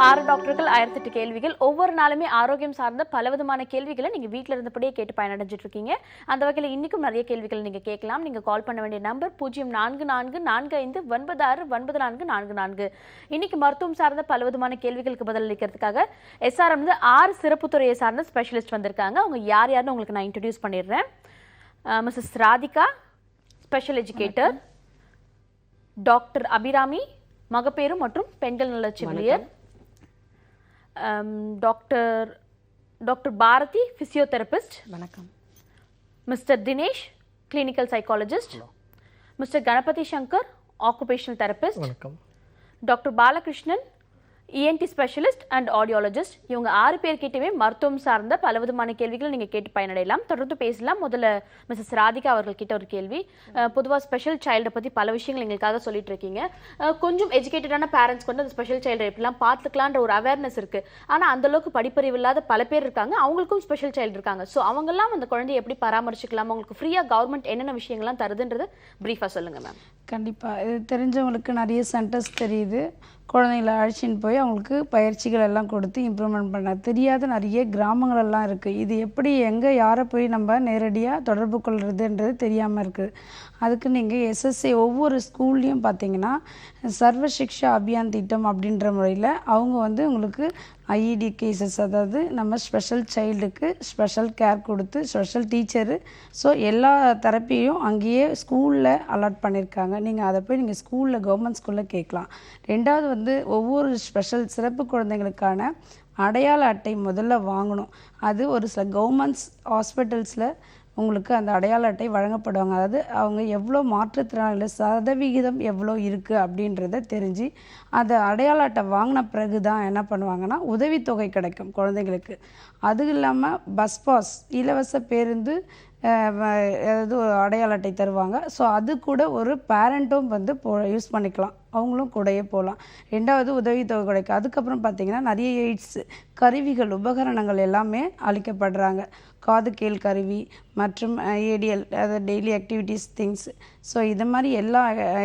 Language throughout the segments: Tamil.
6 டாக்டர்கள் 1008 கேள்விகள். ஒவ்வொரு நாளுமே ஆரோக்கியம் சார்ந்த பலவிதமான கேள்விகளை நீங்க வீட்ல இருந்தபடியே கேட்டு பயனடைஞ்சிட்டு இருக்கீங்க. அந்த வகையில இன்னைக்கும் நிறைய கேள்விகள் நீங்க கேட்கலாம். நீங்க கால் பண்ண வேண்டிய நம்பர் 0444596444. இன்னைக்கு மருத்துவம் சார்ந்த பலவிதமான கேள்விகளுக்கு பதிலளிக்கிறதுக்காக SRM 6 சிறப்பு துறையை சார்ந்த ஸ்பெஷலிஸ்ட் வந்திருக்காங்க. அவங்க யார் யாருன்னு உங்களுக்கு நான் இன்ட்ரோடியூஸ் பண்ணிடுறேன். Mrs Radhika, special educator. Doctor Abirami, மகப்பேறு மற்றும் பெண்கள் நல செவிலியர். Doctor Bharathi, physiotherapist. வணக்கம். Mister Dinesh, clinical psychologist. Mister Ganapathi Shankar, occupational therapist. வணக்கம். Doctor Balakrishnan, ENT specialist and audiologist. இவங்க 6 பேர் கிட்டவே மருத்துவம் சார்ந்த பலவிதமான கேள்விகளை நீங்க கேட்டு பயனடையலாம். தொடர்ந்து பேசலாம். முதல்ல மிஸ்ஸஸ் ராதிகா அவர்கள் கிட்ட ஒரு கேள்வி. பொதுவாக ஸ்பெஷல் சைல்டை பத்தி பல விஷயங்கள் எங்களுக்காக சொல்லிட்டு இருக்கீங்க. கொஞ்சம் எஜுகேட்டடான பேரண்ட்ஸ் கொண்டு அந்த ஸ்பெஷல் சைல்டை எப்படிலாம் பார்த்துக்கலான்ற ஒரு அவேர்னஸ் இருக்கு. ஆனா அந்த அளவுக்கு படிப்பறிவு இல்லாத பல பேர் இருக்காங்க. அவங்களுக்கும் ஸ்பெஷல் சைல்டு இருக்காங்க. ஸோ அவங்கெல்லாம் அந்த குழந்தையை எப்படி பராமரிச்சுக்கலாம், அவங்களுக்கு ஃப்ரீயா கவர்மெண்ட் என்னென்ன விஷயங்கள்லாம் தருதுன்றது பிரீஃபா சொல்லுங்க மேம். கண்டிப்பாக இது தெரிஞ்சவங்களுக்கு நிறைய சென்டர்ஸ் தெரியுது. குழந்தைங்களை அழைச்சின்னு போய் அவங்களுக்கு பயிற்சிகள் எல்லாம் கொடுத்து இம்ப்ரூவ்மெண்ட் பண்ண தெரியாத நிறைய கிராமங்களெல்லாம் இருக்குது. இது எப்படி எங்கே யாரை போய் நம்ம நேரடியாக தொடர்பு கொள்கிறதுன்றது தெரியாமல் இருக்குது. அதுக்கு நீங்கள் SSA ஒவ்வொரு ஸ்கூல்லையும் பார்த்தீங்கன்னா சர்வ சிக்ஷா அபியான் திட்டம் அப்படின்ற முறையில் அவங்க உங்களுக்கு IED கேசஸ், அதாவது நம்ம ஸ்பெஷல் சைல்டுக்கு ஸ்பெஷல் கேர் கொடுத்து ஸ்பெஷல் டீச்சரு, ஸோ எல்லா தெரப்பியும் அங்கேயே ஸ்கூலில் அலாட் பண்ணியிருக்காங்க. நீங்கள் அதை போய் நீங்கள் ஸ்கூலில் கவர்மெண்ட் ஸ்கூலில் கேட்கலாம். ரெண்டாவது ஒவ்வொரு ஸ்பெஷல் சிறப்பு குழந்தைங்களுக்கான அடையாள அட்டை முதல்ல வாங்கணும். அது ஒரு சில கவர்மெண்ட்ஸ் ஹாஸ்பிட்டல்ஸில் உங்களுக்கு அந்த அடையாள அட்டை வழங்கப்படுவாங்க. அதாவது அவங்க எவ்வளோ மாற்றுத்திறனாளிகள் சதவிகிதம் எவ்வளோ இருக்குது அப்படின்றத தெரிஞ்சு அந்த அடையாள அட்டை வாங்கின பிறகு தான் என்ன பண்ணுவாங்கன்னா உதவித்தொகை கிடைக்கும் குழந்தைங்களுக்கு. அது இல்லாமல் பஸ் பாஸ், இலவச பேருந்து, அதாவது அடையாள அட்டை தருவாங்க. ஸோ அது கூட ஒரு பேரண்ட்டும் யூஸ் பண்ணிக்கலாம், அவங்களும் கூடயே போகலாம். ரெண்டாவது உதவித்தொகை கிடைக்கும். அதுக்கப்புறம் பார்த்திங்கன்னா நிறைய எய்ட்ஸ் கருவிகள், உபகரணங்கள் எல்லாமே அளிக்கப்படுறாங்க. காது கேள் கருவி மற்றும் ADL, அதாவது டெய்லி ஆக்டிவிட்டீஸ் திங்ஸ். ஸோ இது மாதிரி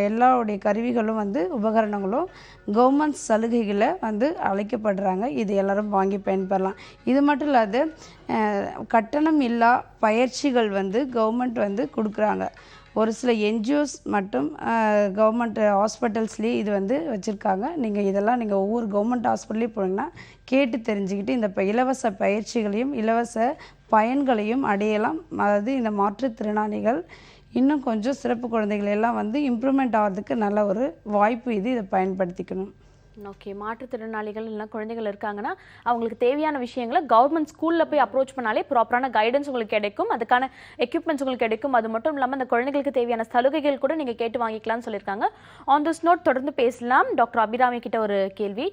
எல்லாருடைய கருவிகளும் உபகரணங்களும் கவர்மெண்ட் சலுகைகளை அழைக்கப்படுறாங்க. இது எல்லோரும் வாங்கி பயன்பெறலாம். இது மட்டும் இல்லாது கட்டணம் இல்லா பயிற்சிகள் கவர்மெண்ட் கொடுக்குறாங்க. ஒரு சில NGOs மற்றும் கவர்மெண்ட் ஹாஸ்பிட்டல்ஸ்லேயே இது வச்சுருக்காங்க. இதெல்லாம் நீங்கள் ஒவ்வொரு கவர்மெண்ட் ஹாஸ்பிட்டல்லையும் போனீங்கன்னா கேட்டு தெரிஞ்சுக்கிட்டு இந்த இலவச பயிற்சிகளையும் இலவச பயன்களையும் அடையலாம். அதாவது இந்த மாற்றுத்திறனாளிகள் இன்னும் கொஞ்சம் சிறப்பு குழந்தைகள் எல்லாம் இம்ப்ரூவ்மெண்ட் ஆகிறதுக்கு நல்ல ஒரு வாய்ப்பு இது. இதை பயன்படுத்திக்கணும். ஓகே, மாற்றுத்திறனாளிகள் இல்லைனா குழந்தைகள் இருக்காங்கன்னா அவங்களுக்கு தேவையான விஷயங்களை கவர்மெண்ட் ஸ்கூலில் போய் அப்ரோச் பண்ணாலே ப்ராப்பரான கைடன்ஸ் உங்களுக்கு கிடைக்கும், அதுக்கான எக்யூப்மெண்ட்ஸ் உங்களுக்கு கிடைக்கும். அது மட்டும் இல்லாமல் அந்த குழந்தைகளுக்கு தேவையான சலுகைகள் கூட நீங்கள் கேட்டு வாங்கிக்கலாம்னு சொல்லியிருக்காங்க. ஆன் திஸ் நோட் தொடர்ந்து பேசலாம். டாக்டர் அபிராமி கிட்ட ஒரு கேள்வி.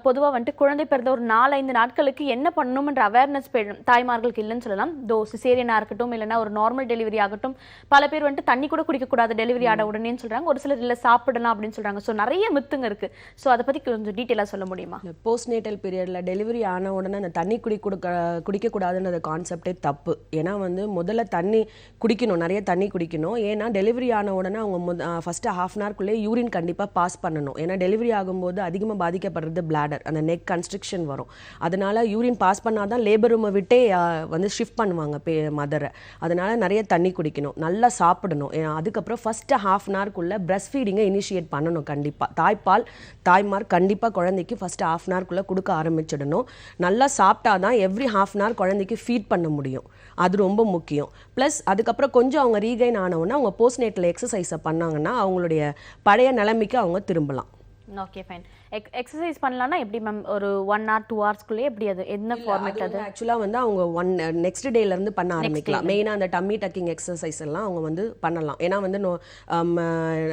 பொதுவாக குழந்தை பிறந்த ஒரு 4-5 நாட்களுக்கு என்ன பண்ணணும்ன்ற அவேர்னஸ் தாய்மார்களுக்கு இல்லைன்னு சொல்லலாம். சிசேரியனாக இருக்கட்டும் இல்லைனா ஒரு நார்மல் டெலிவரி ஆகட்டும், பல பேர் தண்ணி கூட குடிக்கக்கூடாது டெலிவரி ஆட உடனேன்னு சொல்கிறாங்க. ஒரு சிலர் இல்லை சாப்பிடலாம் அப்படின்னு சொல்கிறாங்க. ஸோ நிறைய மித்துங்க இருக்குது. ஸோ அதை பற்றி கொஞ்சம் டீட்டெயிலாக சொல்ல முடியுமா? போஸ்ட் நேட்டல் பீரியடில் டெலிவரி ஆன உடனே அந்த தண்ணி குடிக்கக்கூடாதுன்ற கான்செப்டே தப்பு. ஏன்னா முதல்ல தண்ணி குடிக்கணும், நிறைய தண்ணி குடிக்கணும். ஏன்னா டெலிவரி ஆன உடனே அவங்க ஃபஸ்ட்டு ½ அன் ஹவர்க்குள்ளே யூரின் கண்டிப்பாக பாஸ் பண்ணணும். ஏன்னா டெலிவரி ஆகும்போது அதிகமாக பாதிக்கப்படுறது பிளாடர், அந்த நெக் கன்ஸ்ட்ரிக்ஷன் வரும். அதனால் யூரின் பாஸ் பண்ணால் தான் லேபர் ரூமை விட்டே ஷிஃப்ட் பண்ணுவாங்க மதரை. அதனால் நிறைய தண்ணி குடிக்கணும், நல்லா சாப்பிடணும். அதுக்கப்புறம் ஃபஸ்ட்டு ½ அன் ஹவர்க்குள்ளே பிரஸ்ட் ஃபீடிங்கை இனிஷியேட் பண்ணணும். கண்டிப்பாக தாய்மார் கண்டிப்பாக குழந்தைக்கு ஃபஸ்ட்டு ½ அன் ஹவர்க்குள்ளே கொடுக்க ஆரம்பிச்சிடணும். நல்லா சாப்பிட்டா தான் எவ்ரி ½ அன் ஹவர் குழந்தைக்கு ஃபீட் பண்ண முடியும். அது ரொம்ப முக்கியம். ப்ளஸ் அதுக்கப்புறம் கொஞ்சம் அவங்க ரீகைன் ஆனவுடனே அவங்க போஸ்ட் நேட்டல் எக்ஸசைஸை பண்ணாங்கன்னா அவங்களுடைய பழைய நிலைமைக்கு அவங்க திரும்பலாம். Okay, fine. எக்ஸசைஸ் பண்ணலாம்னா எப்படி மேம்? ஒரு 1 hour 2 hours எப்படி? அது என்ன ஃபார்மேட்? அது ஆக்சுவலாக அவங்க நெக்ஸ்ட் டேலேருந்து பண்ண ஆரம்பிக்கலாம். மெயினாக அந்த டம்மி டக்கிங் எக்ஸசைஸ் எல்லாம் அவங்க பண்ணலாம். ஏன்னா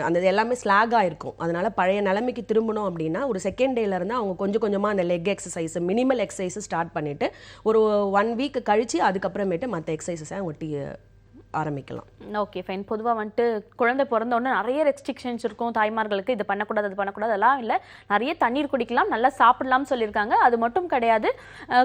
அந்த எல்லாமே ஸ்லாகாக இருக்கும். அதனால் பழைய நிலைமைக்கு திரும்பணும் அப்படின்னா ஒரு செகண்ட் டேலேருந்து அவங்க கொஞ்சம் கொஞ்சமாக அந்த leg exercise, minimal exercise start பண்ணிவிட்டு ஒரு 1 week கழித்து அதுக்கப்புறமேட்டு மற்ற எக்ஸசைஸை அவங்க ஆரம்பிக்கலாம். Okay fine. பொதுவாக வந்துட்டு குழந்தை பிறந்த உடனே நிறைய ரெஸ்ட்ரிக்ஷன்ஸ் இருக்கும் தாய்மார்களுக்கு, இது பண்ணக்கூடாது அது பண்ணக்கூடாது, அதெல்லாம் இல்லை. நிறைய தண்ணீர் குடிக்கலாம், நல்லா சாப்பிடலாம்னு சொல்லியிருக்காங்க. அது மட்டும் கிடையாது,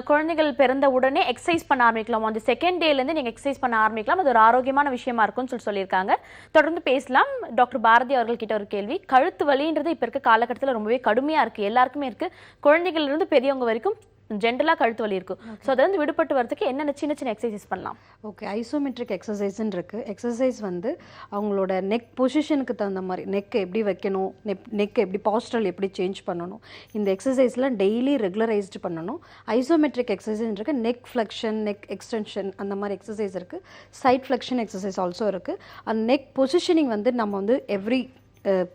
குழந்தைகள் பிறந்த உடனே எக்ஸசைஸ் பண்ண ஆரம்பிக்கலாம். அந்த செகண்ட் டேலேருந்து நீங்கள் எக்ஸசைஸ் பண்ண ஆரம்பிக்கலாம். அது ஒரு ஆரோக்கியமான விஷயமா இருக்கும்னு சொல்லியிருக்காங்க. தொடர்ந்து பேசலாம். டாக்டர் பாரதி அவர்கள் கிட்ட ஒரு கேள்வி. கழுத்து வலின்றது இப்போ இருக்க காலகட்டத்தில் ரொம்பவே கடுமையாக இருக்குது, எல்லாருக்குமே இருக்குது. குழந்தைகளிலிருந்து பெரியவங்க வரைக்கும் ஜென்ரலாக கழுத்து வலி இருக்கும். ஸோ அதை வந்து விடுபட்டு வரதுக்கு என்னென்ன சின்ன சின்ன எக்ஸசைஸ் பண்ணலாம்? ஓகே, ஐசோமெட்ரிக் எக்ஸசைஸ்ன்னு இருக்குது. எக்ஸசைஸ் வந்து அவங்களோட நெக் பொசிஷனுக்கு தகுந்த மாதிரி நெக் எப்படி வைக்கணும், நெக் எப்படி பாஸ்டரல் எப்படி சேஞ்ச் பண்ணணும், இந்த எக்ஸசைஸ்லாம் டெய்லி ரெகுலரைஸ்டு பண்ணணும். ஐசோமெட்ரிக் எக்ஸசைஸ் இருக்குது. நெக் ஃப்ளெக்ஷன், நெக் எக்ஸ்டென்ஷன், அந்த மாதிரி எக்ஸசைஸ் இருக்குது. சைட் ஃப்ளெக்ஷன் எக்ஸசைஸ் ஆல்சோ இருக்குது. அந்த நெக் பொசிஷனிங் வந்து நம்ம வந்து எவ்ரி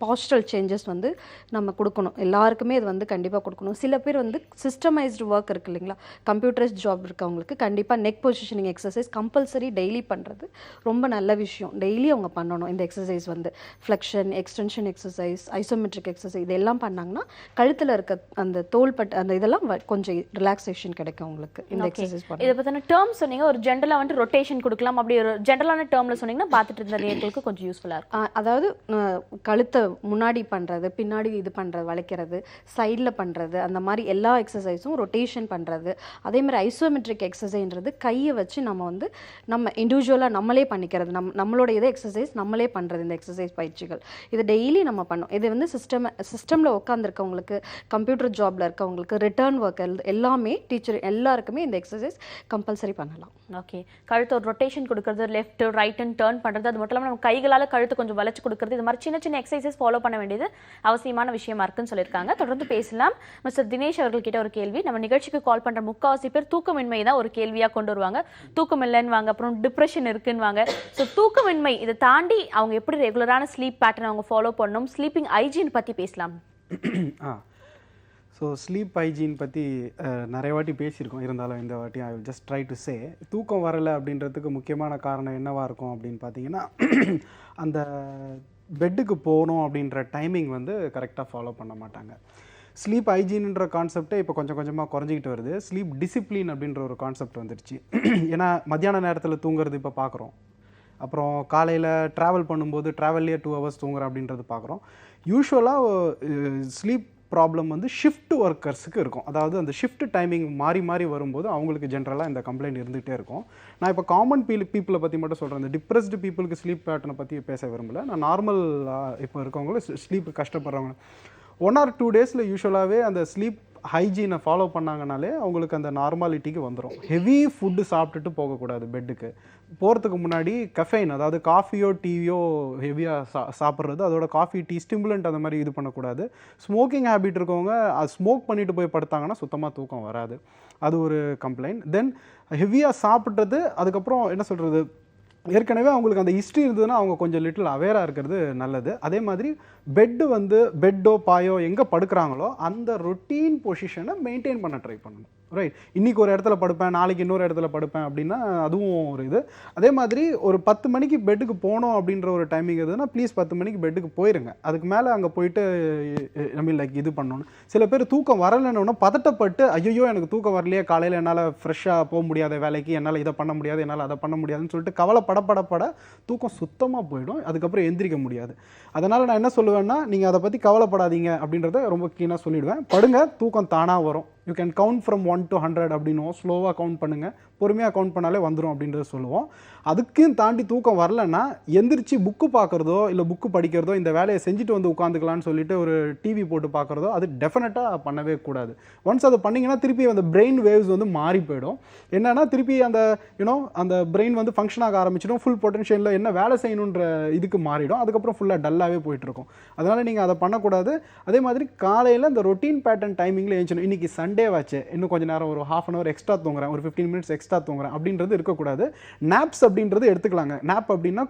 பாஸ்டரல் சேஞ்சஸ் வந்து நம்ம கொடுக்கணும். எல்லாருக்குமே இது வந்து கண்டிப்பாக கொடுக்கணும். சில பேர் வந்து சிஸ்டமைஸ்டு ஒர்க் இருக்குது இல்லைங்களா, கம்ப்யூட்டரைஸ் ஜாப் இருக்கவங்களுக்கு கண்டிப்பாக neck positioning exercise compulsory daily பண்ணுறது ரொம்ப நல்ல விஷயம். டெய்லி அவங்க பண்ணணும் இந்த எக்ஸசைஸ் வந்து. Flexion, extension exercise, isometric exercise இதெல்லாம் பண்ணாங்கன்னா கழுத்தில் இருக்க அந்த தோள்பட்டை அந்த இதெல்லாம் கொஞ்சம் ரிலாக்ஸேஷன் கிடைக்கும் அவங்களுக்கு இந்த எக்ஸசைஸ் பண்ண. இதை பற்றின டேர்ம் சொன்னீங்க. ஒரு ஜென்ரலாக வந்து ரொட்டேஷன் கொடுக்கலாம், அப்படி ஒரு ஜென்ரலான டேர்மில் சொன்னீங்கன்னா பார்த்துட்டு இருந்த நேர்களுக்கு கொஞ்சம் யூஸ்ஃபுல்லாக இருக்கும். அதாவது கழுத்தை முன்னாடி பண்ணுறது, பின்னாடி இது பண்ணுறது, வளைக்கிறது, சைடில் பண்ணுறது, அந்த மாதிரி எல்லா எக்ஸசைஸும் ரொட்டேஷன் பண்ணுறது. அதே மாதிரி ஐசோமெட்ரிக் எக்ஸசைஸ்ன்றது கையை வச்சு நம்ம வந்து நம்ம இண்டிவிஜுவலாக நம்மளே பண்ணிக்கிறது, நம்மளோட இதை எக்ஸசைஸ் நம்மளே பண்ணுறது. இந்த எக்ஸசைஸ் பயிற்சிகள் இது டெய்லி நம்ம பண்ணோம். இது வந்து சிஸ்டமில் உட்காந்துருக்கவங்களுக்கு, கம்ப்யூட்டர் ஜாபில் இருக்கவங்களுக்கு, ரிட்டர்ன் ஒர்க் எல்லாமே டீச்சர் எல்லாருக்குமே இந்த எக்ஸசைஸ் கம்பல்சரி பண்ணலாம். ஓகே, கழுத்து ஒரு ரொட்டேஷன் கொடுக்கறது, லெஃப்ட் ரைட்னு டர்ன் பண்ணுறது, அது மட்டும் இல்லாமல் நம்ம கைகளால் கழுத்து கொஞ்சம் வளைச்சு கொடுக்குறது, இது மாதிரி சின்ன சின்ன எக்ஸசைசஸ் ஃபாலோ பண்ண வேண்டியது அவசியமான விஷயமா இருக்குன்னு சொல்லியிருக்காங்க. தொடர்ந்து பேசலாம். மிஸ்டர் தினேஷ் அவர்கள் கிட்ட ஒரு கேள்வி. நம்ம நிகழ்ச்சிக்கு கால் பண்ற முக்காவாசி பேர் தூக்கமின்மை தான் ஒரு கேள்வியா கொண்டு வருவாங்க. தூக்கம் இல்லைன்னு வாங்க, அப்புறம் டிப்ரெஷன் இருக்குன்னு வாங்க. ஸோ தூக்கமின்மை இதை தாண்டி அவங்க எப்படி ரெகுலரான ஸ்லீப் பேட்டர்ன் அவங்க ஃபாலோ பண்ணணும், ஸ்லீப்பிங் ஹைஜீன் பத்தி பேசலாம். ஸோ ஸ்லீப் ஹைஜீன் பற்றி நிறைய வாட்டி பேசியிருக்கோம். இருந்தாலும் இந்த வாட்டி I will just try to say, தூக்கம் வரலை அப்படின்றதுக்கு முக்கியமான காரணம் என்னவாக இருக்கும் அப்படின்னு பார்த்தீங்கன்னா, அந்த பெட்டுக்கு போகணும் அப்படின்ற டைமிங் வந்து கரெக்டாக ஃபாலோ பண்ண மாட்டாங்க. ஸ்லீப் ஹைஜீன்ன்ற கான்செப்டே இப்போ கொஞ்சம் கொஞ்சமாக குறைஞ்சிக்கிட்டு வருது. ஸ்லீப் டிசிப்ளின் அப்படின்ற ஒரு கான்செப்ட் வந்துடுச்சு. ஏன்னா மத்தியான நேரத்தில் தூங்குறது இப்போ பார்க்குறோம், அப்புறம் காலையில் ட்ராவல் பண்ணும்போது ட்ராவல்லையே 2 hours தூங்குறோம் அப்படின்றது பார்க்குறோம். யூஸ்வலாக ஸ்லீப் ப்ராப்ளம் வந்து ஷிஃப்ட் ஒர்க்கர்ஸுக்கு இருக்கும். அதாவது அந்த ஷிஃப்ட் டைமிங் மாறி மாறி வரும்போது அவங்களுக்கு ஜென்ரலாக இந்த கம்ப்ளைண்ட் இருந்துகிட்டே இருக்கும். நான் இப்போ காமன் பீப்புளை பற்றி மட்டும் சொல்கிறேன். இந்த டிப்ரெஸ்டு பீப்புளுக்கு ஸ்லீப் பேட்டர்னை பற்றி பேச விரும்பலை. நான் நார்மல் இப்போ இருக்கவங்களும் ஸ்லீப் கஷ்டப்படுறவங்க 1 or 2 days யூஸ்வலாகவே அந்த ஸ்லீப் ஹைஜீனை ஃபாலோ பண்ணாங்கனாலே அவங்களுக்கு அந்த நார்மாலிட்டிக்கு வந்துடும். ஹெவி ஃபுட்டு சாப்பிட்டுட்டு போகக்கூடாது. பெட்டுக்கு போகிறதுக்கு முன்னாடி கஃபைன், அதாவது காஃபியோ டீயோ ஹெவியாக சாப்பிட்றது, அதோட காஃபி டீ ஸ்டிமுலண்ட் அந்த மாதிரி இது பண்ணக்கூடாது. ஸ்மோக்கிங் ஹேபிட் இருக்கவங்க அது ஸ்மோக் பண்ணிட்டு போய் படுத்தாங்கன்னா சுத்தமாக தூக்கம் வராது. அது ஒரு கம்ப்ளைண்ட். தென் ஹெவியாக சாப்பிட்றது, அதுக்கப்புறம் என்ன சொல்கிறது, ஏற்கனவே அவங்களுக்கு அந்த ஹிஸ்ட்ரி இருந்ததுன்னா அவங்க கொஞ்சம் லிட்டில் அவேராக இருக்கிறது நல்லது. அதே மாதிரி பெட்டோ பாயோ எங்கே படுக்கிறாங்களோ அந்த ரொட்டீன் பொசிஷனை மெயின்டைன் பண்ண ட்ரை பண்ணணும். ரைட், இன்றைக்கி ஒரு இடத்துல படுப்பேன், நாளைக்கு இன்னொரு இடத்துல படுப்பேன் அப்படின்னா அதுவும் ஒரு இது. அதே மாதிரி ஒரு 10 மணிக்கு பெட்டுக்கு போகணும் அப்படின்ற ஒரு டைமிங் இருந்ததுன்னா ப்ளீஸ் 10 மணிக்கு பெட்டுக்கு போயிருங்க. அதுக்கு மேலே அங்கே போயிட்டு லைக் இது பண்ணணும். சில பேர் தூக்கம் வரலைன்னு பதட்டப்பட்டு ஐயோ எனக்கு தூக்கம் வரலையே, காலையில் என்னால் ஃப்ரெஷ்ஷாக போக முடியாத வேலைக்கு, என்னால் இதை பண்ண முடியாது, என்னால் அதை பண்ண முடியாதுன்னு சொல்லிட்டு கவலைப்படப்பட தூக்கம் சுத்தமாக போயிடும். அதுக்கப்புறம் எந்திரிக்க முடியாது. அதனால் நான் என்ன சொல்லுவேன்னா, நீங்கள் அதை பற்றி கவலைப்படாதீங்க அப்படின்றத ரொம்ப கீனாக சொல்லிவிடுவேன். படுங்க, தூக்கம் தானாக வரும். You can count from 1 to 100 அப்படின்னுவோம். ஸ்லோவாக கவுண்ட் பண்ணுங்கள், பொறுமையாக கவுண்ட் பண்ணாலே வந்துடும் அப்படின்றத சொல்லுவோம். அதுக்கும் தாண்டி தூக்கம் வரலன்னா எந்திரிச்சு புக்கு பார்க்குறதோ இல்லை புக்கு படிக்கிறதோ, இந்த வேலையை செஞ்சுட்டு வந்து உட்காந்துக்கலான்னு சொல்லிட்டு ஒரு டிவி போட்டு பார்க்குறதோ அது டெஃபினட்டாக பண்ணவே கூடாது. ஒன்ஸ் அதை பண்ணிங்கன்னா திருப்பி அந்த பிரெயின் வேவ்ஸ் வந்து மாறி போயிடும். என்னன்னா திருப்பி அந்த அந்த பிரெயின் வந்து ஃபங்க்ஷன் ஆக ஆரம்பிச்சிடும். ஃபுல் பொட்டன்ஷியலில் என்ன வேலை செய்யணுன்ற இதுக்கு மாறிடும். அதுக்கப்புறம் ஃபுல்லாக டல்லாகவே போயிட்டுருக்கும். அதனால் நீங்கள் அதை பண்ணக்கூடாது. அதே மாதிரி காலையில் இந்த ரொட்டீன் பேட்டர்ன் டைமிங்கில் எழுந்தணும். இன்றைக்கி சண்டே வாச்சு, இன்னும் கொஞ்சம் நேரம் ஒரு 1/2 hour எக்ஸ்ட்ரா தூங்குறேன், ஒரு 15 minutes எக்ஸ்ட்ரா தூங்குறேன் அப்படின்றது இருக்கக்கூடாது. நாப்ஸ் அப்படின்றது எடுத்துக்கலாங்க. நாப் அப்படின்னா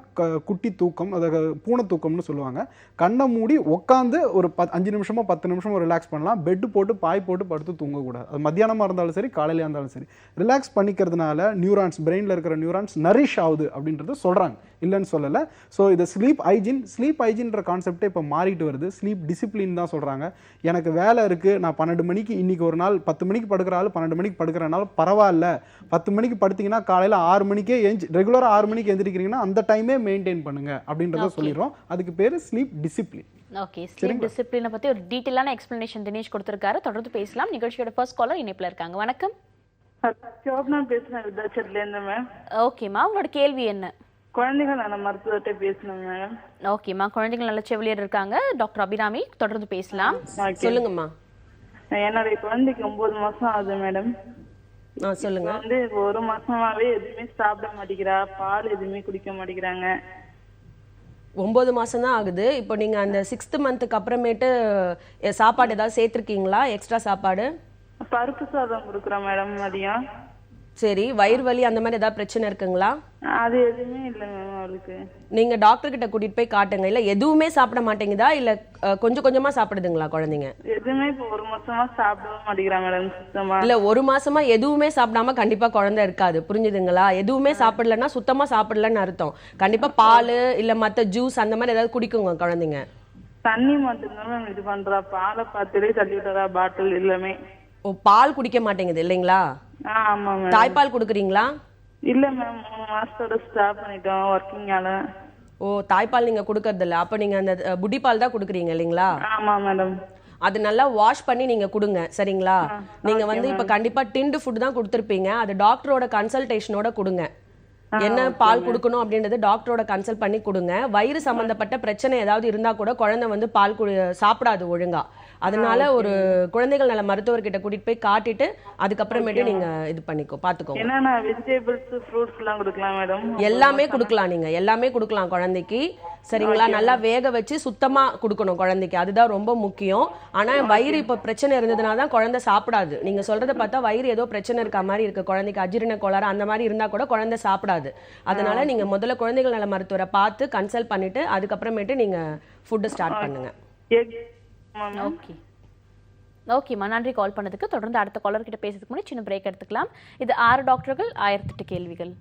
குட்டி தூக்கம், அதை பூனை தூக்கம்னு சொல்லுவாங்க. கண்ணை மூடி உட்காந்து ஒரு 5 நிமிஷமோ 10 நிமிஷமோ ரிலாக்ஸ் பண்ணலாம். பெட்டு போட்டு பாய் போட்டு படுத்து தூங்கக்கூடாது. அது மத்தியானமாக இருந்தாலும் சரி, காலையிலே இருந்தாலும் சரி. ரிலாக்ஸ் பண்ணிக்கிறதுனால நியூரான்ஸ், பிரெயினில் இருக்கிற நியூரான்ஸ் நரிஷ் ஆகுது அப்படின்றது சொல்கிறாங்க, இல்லைன்னு சொல்லலை. ஸோ இது ஸ்லீப் ஹைஜீன்ற கான்செப்டே இப்போ மாறிட்டு வருது. ஸ்லீப் டிசிப்ளின் தான் சொல்கிறாங்க. எனக்கு வேலை இருக்குது, நான் 12 மணிக்கு இன்றைக்கி ஒரு நாள் நாள் 10 மணிக்கு படுக்கிற ஆள் 12 மணிக்கு படுக்கிறனால பரவாயில்ல. 10 மணிக்கு படுத்தீங்கன்னா காலையில் 6 மணிக்கே ரெகுலராக 6 மணிக்கு எந்திரிக்கிறீங்கன்னா அந்த டைமே மெயின்டைன் பண்ணுங்க அப்படின்றத சொல்லிடுறோம். அதுக்கு பேர் ஸ்லீப் டிசிப்ளின். ஓகே, ஸ்லீப் டிசிப்ளினை பற்றி ஒரு டீட்டெயிலான எக்ஸ்பிளனேஷன் தினேஷ் கொடுத்துருக்காரு. தொடர்ந்து பேசலாம். நிகழ்ச்சியோட ஃபர்ஸ்ட் காலர் இணைப்பில் இருக்காங்க. வணக்கம். சோப்னா பேசுறேன் விருதாச்சலத்துல மேம். ஓகேம்மா, உங்களோட கேள்வி என்ன? குழந்தைகள் நல மருத்துவத்தை பேசணும் மேம். ஓகேம்மா, குழந்தைகள் நல்ல செவிலியர் இருக்காங்க டாக்டர் அபிராமி, தொடர்ந்து பேசலாம். சொல்லுங்கம்மா. என்னுடைய குழந்தைக்கு 9 மாசம் ஆகுது மேடம். சொல்லுங்க. வந்து 1 மாசமாவே எதுவுமே சாப்பிட மாட்டேங்கிறா, பால் எதுவுமே குடிக்க மாட்டேங்கிறாங்க. 9 மாசம் தான் ஆகுது. இப்போ நீங்க அந்த 6th மந்த்துக்கு அப்புறமேட்டு சாப்பாடு ஏதாவது சேர்த்துருக்கீங்களா? எக்ஸ்ட்ரா சாப்பாடு? பருப்பு சாதம் கொடுக்குறோம் மேடம் மதியம். சரி, வயிறு வலி அந்த மாதிரி ஏதாவது பிரச்சனை இருக்குங்களா? அது எதுவுமே இல்லை மேம் அவளுக்கு. நீங்க டாக்டர் கிட்ட கூட்டிட்டு போய் காட்டுங்க. இல்ல எதுவுமே சாப்பிட மாட்டேங்குதா, இல்ல கொஞ்சம் கொஞ்சமா சாப்பிடுதுங்களா குழந்தைங்க? எதுவுமே இப்போ 1 மாசமா சாப்பிடவே மாட்டேங்கிறா மேடம் சுத்தமா. இல்ல 1 மாசமா எதுவுமே சாப்பிடாம கண்டிப்பா குழந்தை இருக்காது, புரிஞ்சுதுங்களா? எதுவுமே சாப்பிடலன்னா சுத்தமா சாப்பிடலன்னு அர்த்தம். கண்டிப்பா பால் இல்ல மத்த ஜூஸ் அந்த மாதிரி ஏதாவது குடிக்குங்க குழந்தைங்க. தண்ணி மட்டும்தான் மேம் இது பண்றா, பாலை பார்த்துட்டே தள்ளி விட்டுறா பாட்டில் எல்லாமே. ஓ, பால் குடிக்க மாட்டேங்குது இல்லைங்களா? ஆமா மேம். தாய்ப்பால் கொடுக்குறீங்களா? இல்ல மேம், 3 மாசத்தோட ஸ்டாப் பண்ணிட்டோம் ஒர்க்கிங்கால. ஓ, தாய்ப்பால் நீங்க கொடுக்கறது இல்ல. அப்ப நீங்க அந்த புடி பால் தான் கொடுக்குறீங்க இல்லைங்களா? ஆமா மேடம். அது நல்லா வாஷ் பண்ணி நீங்க கொடுங்க, சரிங்களா? நீங்க வந்து இப்ப கண்டிப்பா டின்டு ஃபுட் தான் கொடுத்துருப்பீங்க. அது டாக்டரோட கன்சல்டேஷனோட கொடுங்க. என்ன பால் கொடுக்கணும் அப்படின்றது டாக்டரோட கன்சல்ட் பண்ணி கொடுங்க. வயிறு சம்பந்தப்பட்ட பிரச்சனை ஏதாவது இருந்தா கூட குழந்தை வந்து பால் சாப்பிடாது ஒழுங்கா. அதனால ஒரு குழந்தைகள் நல மருத்துவர்கிட்ட கூட்டிட்டு போய் காட்டிட்டு அதுக்கப்புறமேட்டு நீங்க இது பாத்துக்கோங்க. என்னன்னா வெஜிடபிள்ஸ் ஃப்ரூட்ஸ் எல்லாம் கொடுக்கலாம் மேடம்? எல்லாமே கொடுக்கலாம், நீங்க எல்லாமே கொடுக்கலாம் குழந்தைக்கு, சரிங்களா? நல்லா வேக வச்சு சுத்தமா கொடுக்கணும் குழந்தைக்கு, அதுதான் ரொம்ப முக்கியம். ஆனா வயிறு இப்ப பிரச்சனை இருந்ததுனால தான் குழந்தை சாப்பிடாது. நீங்க சொல்றதை பார்த்தா வயிறு ஏதோ பிரச்சனை இருக்க மாதிரி இருக்கு குழந்தைக்கு, அஜீரண கோளாறு அந்த மாதிரி இருந்தா கூட குழந்தை சாப்பிடாது. அதனால நீங்க முதல்ல குழந்தைகள் நல மருத்துவரை பார்த்து கன்சல்ட் பண்ணிட்டு அதுக்கப்புறமேட்டு நீங்க ஃபுட் ஸ்டார்ட் பண்ணுங்க. ஓகே ஓகேம்மா, நன்றி கால் பண்ணதுக்கு. தொடர்ந்து அடுத்த காலர் கிட்ட பேசுறதுக்கு முன்னாடி சின்ன பிரேக் எடுத்துக்கலாம். இது 6 டாக்டர்கள் 1008 கேள்விகள்.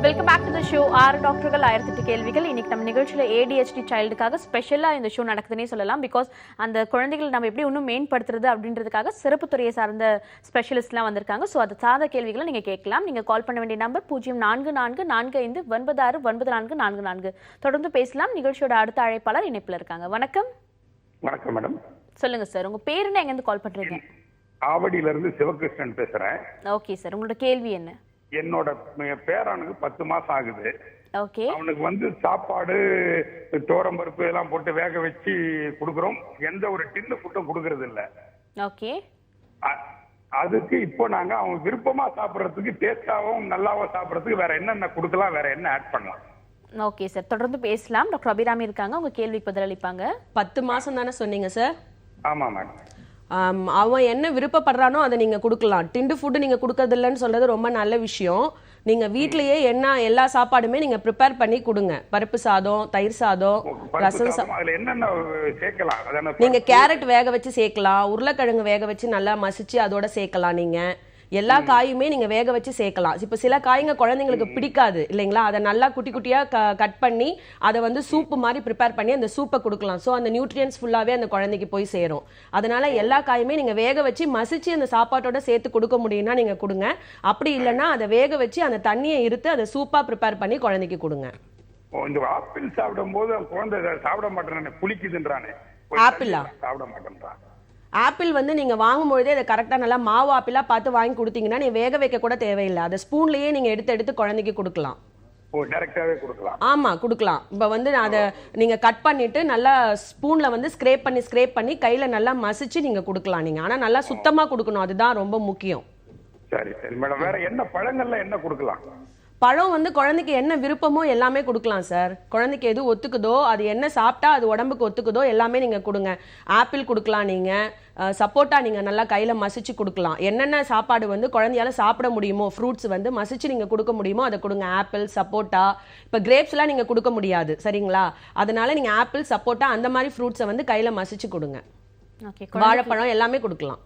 Welcome back to the show. 6 டாக்டர்கள் 1008 கேள்விகள். இன்னைக்கு நம்ம நிகழ்ச்சியில் ADHD சைல்டுக்காக ஸ்பெஷலாக இந்த ஷோ நடக்குதுன்னே சொல்லலாம். பிகாஸ் அந்த குழந்தைகள் நம்ம எப்படி இன்னும் மேம்படுத்துறது அப்படின்றதுக்காக சிறப்பு துறையை சார்ந்த ஸ்பெஷலிஸ்ட்லாம் வந்திருக்காங்க. ஸோ அது சார்ந்த கேள்விகளை நீங்கள் கேட்கலாம். நீங்கள் கால் பண்ண வேண்டிய நம்பர் 0444596444. தொடர்ந்து பேசலாம். நிகழ்ச்சியோட அடுத்த அழைப்பாளர் இணைப்பில் இருக்காங்க. வணக்கம். வணக்கம் மேடம். சொல்லுங்க சார், உங்க பேர் என்ன, எங்கேருந்து கால் பண்றீங்க? ஆவடியில இருந்து சிவகிருஷ்ணன் பேசுறேன். ஓகே சார், உங்களோட கேள்வி என்ன? என்னோட பேரனுக்கு 10 மாசம் ஆகுது. ஓகே. அவனுக்கு வந்து சாப்பாடு தோரம்பருப்பு எல்லாம் போட்டு வேக வச்சு கொடுக்குறோம். எந்த ஒரு டின்னு ஃபுட்டும் கொடுக்கறது இல்ல. ஓகே. அதுக்கு இப்போ நாங்க அவன் விருப்பமா சாப்பிடறதுக்கு, டேஸ்டாவும் நல்லாவும் சாப்பிடறதுக்கு வேற என்னென்ன கொடுக்கலாம், வேற என்ன ஆட் பண்ணலாம்? ஓகே சார், தொடர்ந்து பேசலாம். டாக்டர் அபிராமி இருக்காங்க, உங்க கேள்விக்கு பதிலளிப்பாங்க. 10 மாசம் தானே சொன்னீங்க சார்? ஆமா மேடம். அவன் என்ன விருப்பப்படுறானோ அதை நீங்க கொடுக்கலாம். டிண்டு ஃபுட்டு நீங்க கொடுக்கறது இல்லைன்னு சொல்றது ரொம்ப நல்ல விஷயம். நீங்க வீட்லயே என்ன எல்லா சாப்பாடுமே நீங்க ப்ரிப்பேர் பண்ணி கொடுங்க. பருப்பு சாதம், தயிர் சாதம், ரசம் அதுல என்னென்ன சேர்க்கலாம்? நீங்க கேரட் வேக வச்சு சேர்க்கலாம், உருளைக்கிழங்கு வேக வச்சு நல்லா மசிச்சு அதோட சேர்க்கலாம். நீங்க எல்லா காயுமே நீங்க வேக வச்சு சேர்க்கலாம். இப்ப சில காய்ங்க குழந்தைங்களுக்கு பிடிக்காது இல்லைங்களா? அதை நல்லா குட்டி குட்டியா கட் பண்ணி அதை வந்து சூப்பு மாதிரி ப்ரிப்பேர் பண்ணி அந்த சூப்பை கொடுக்கலாம். ஸோ அந்த நியூட்ரியன்ஸ் ஃபுல்லாவே அந்த குழந்தைக்கு போய் சேரும். அதனால எல்லா காயுமே நீங்க வேக வச்சு மசிச்சு அந்த சாப்பாட்டோட சேர்த்து கொடுக்க முடியும்னா நீங்க கொடுங்க. அப்படி இல்லைன்னா அதை வேக வச்சு அந்த தண்ணியை இருத்து அதை சூப்பா ப்ரிப்பேர் பண்ணி குழந்தைக்கு கொடுங்க. இந்த ஆப்பிள் சாப்பிடும் போது குழந்தை சாப்பிட மாட்டேறானே, புளிக்குதுன்றானே. ஆப்பிளா? சாப்பிட மாட்டேன்றான். ஆப்பிள் வந்து நீங்க வாங்கும் பொழுதே அதை கரெக்டாக நல்லா மாவு ஆப்பிளா பார்த்து வாங்கி கொடுத்தீங்கன்னா நீ வேக வைக்க கூட தேவையில்லை. அதை ஸ்பூன்லயே நீங்க எடுத்து குழந்தைக்கு கொடுக்கலாம். ஓ, டைரக்டாவே கொடுக்கலாம்? ஆமா, கொடுக்கலாம். இப்போ வந்து அதை நீங்க கட் பண்ணிட்டு நல்லா ஸ்பூன்ல வந்து ஸ்க்ரேப் பண்ணி கையில நல்லா மசிச்சு நீங்க கொடுக்கலாம். நீங்க ஆனா நல்லா சுத்தமா கொடுக்கணும், அதுதான் ரொம்ப முக்கியம். சரி சரி மேடம். வேற என்ன பழங்கள்ல என்ன கொடுக்கலாம்? பழம் வந்து குழந்தைக்கு என்ன விருப்பமோ எல்லாமே கொடுக்கலாம் சார். குழந்தைக்கு எது ஒத்துக்குதோ, அது என்ன சாப்பிட்டா அது உடம்புக்கு ஒத்துக்குதோ எல்லாமே நீங்க கொடுங்க. ஆப்பிள் கொடுக்கலாம், நீங்க சப்போட்டா நீங்க நல்லா கையில மசிச்சு கொடுக்கலாம். என்னென்ன சாப்பாடு வந்து குழந்தையால சாப்பிட முடியுமோ, ஃப்ரூட்ஸ் வந்து மசிச்சு நீங்க கொடுக்க முடியுமோ அதை கொடுங்க. ஆப்பிள், சப்போட்டா. இப்போ கிரேப்ஸ் எல்லாம் நீங்க கொடுக்க முடியாது, சரிங்களா? அதனால நீங்க ஆப்பிள், சப்போட்டா அந்த மாதிரி ஃப்ரூட்ஸை வந்து கையில மசிச்சு கொடுங்க. வாழைப்பழம் எல்லாமே கொடுக்கலாம்.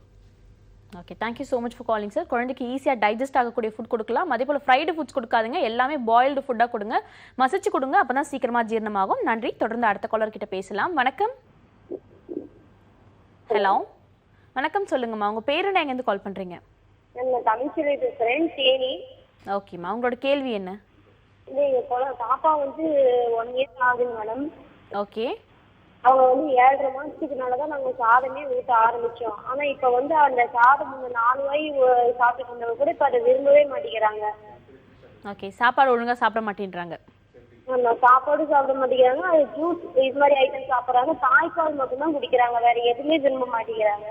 Okay, thank you so much for calling sir. குழந்தைக்கு ஈஸியாக டைஜஸ்ட் ஆகக்கூடிய ஃபுட் கொடுக்கலாம். அதே போல் ஃப்ரைடு ஃபுட்ஸ் கொடுக்காதீங்க, எல்லாமே பாயில்டு ஃபுட்டாக கொடுங்க, மசிச்சு கொடுங்க, அப்போ தான் சீக்கிரமாக ஜீரணமாகும். நன்றி. தொடர்ந்து அடுத்த காலர் கிட்ட பேசலாம். வணக்கம். ஹலோ, வணக்கம், சொல்லுங்கம்மா. உங்கள் பேர் என்ன, எங்கேருந்து கால் பண்ணுறீங்க? நான் தமிழ்ச்செல்வி பேசுகிறேன், தேனி. ஓகேம்மா, உங்களோட கேள்வி என்ன? இது எங்கள் பாப்பா வந்து 1 இயர் ஆகுது மேடம். ஓகே. அவங்க வந்து 7.5 மாதத்துக்குனால தான் நாங்கள் சாதமே ஊட்ட ஆரம்பித்தோம். ஆனால் இப்போ வந்து அந்த சாதம் 4 வாய் சாப்பிட்டு இருந்தவங்க கூட இப்போ அதை விரும்பவே மாட்டேங்கிறாங்க. ஓகே, சாப்பாடு ஒழுங்காக சாப்பிட மாட்டேன்றாங்க. சாப்பாடு சாப்பிட மாட்டேங்கிறாங்க, அது ஜூஸ் இது மாதிரி ஐட்டம் சாப்பிட்றாங்க, தாய்ப்பால் மட்டும்தான் குடிக்கிறாங்க, வேற எதுவுமே விரும்ப மாட்டேங்கிறாங்க.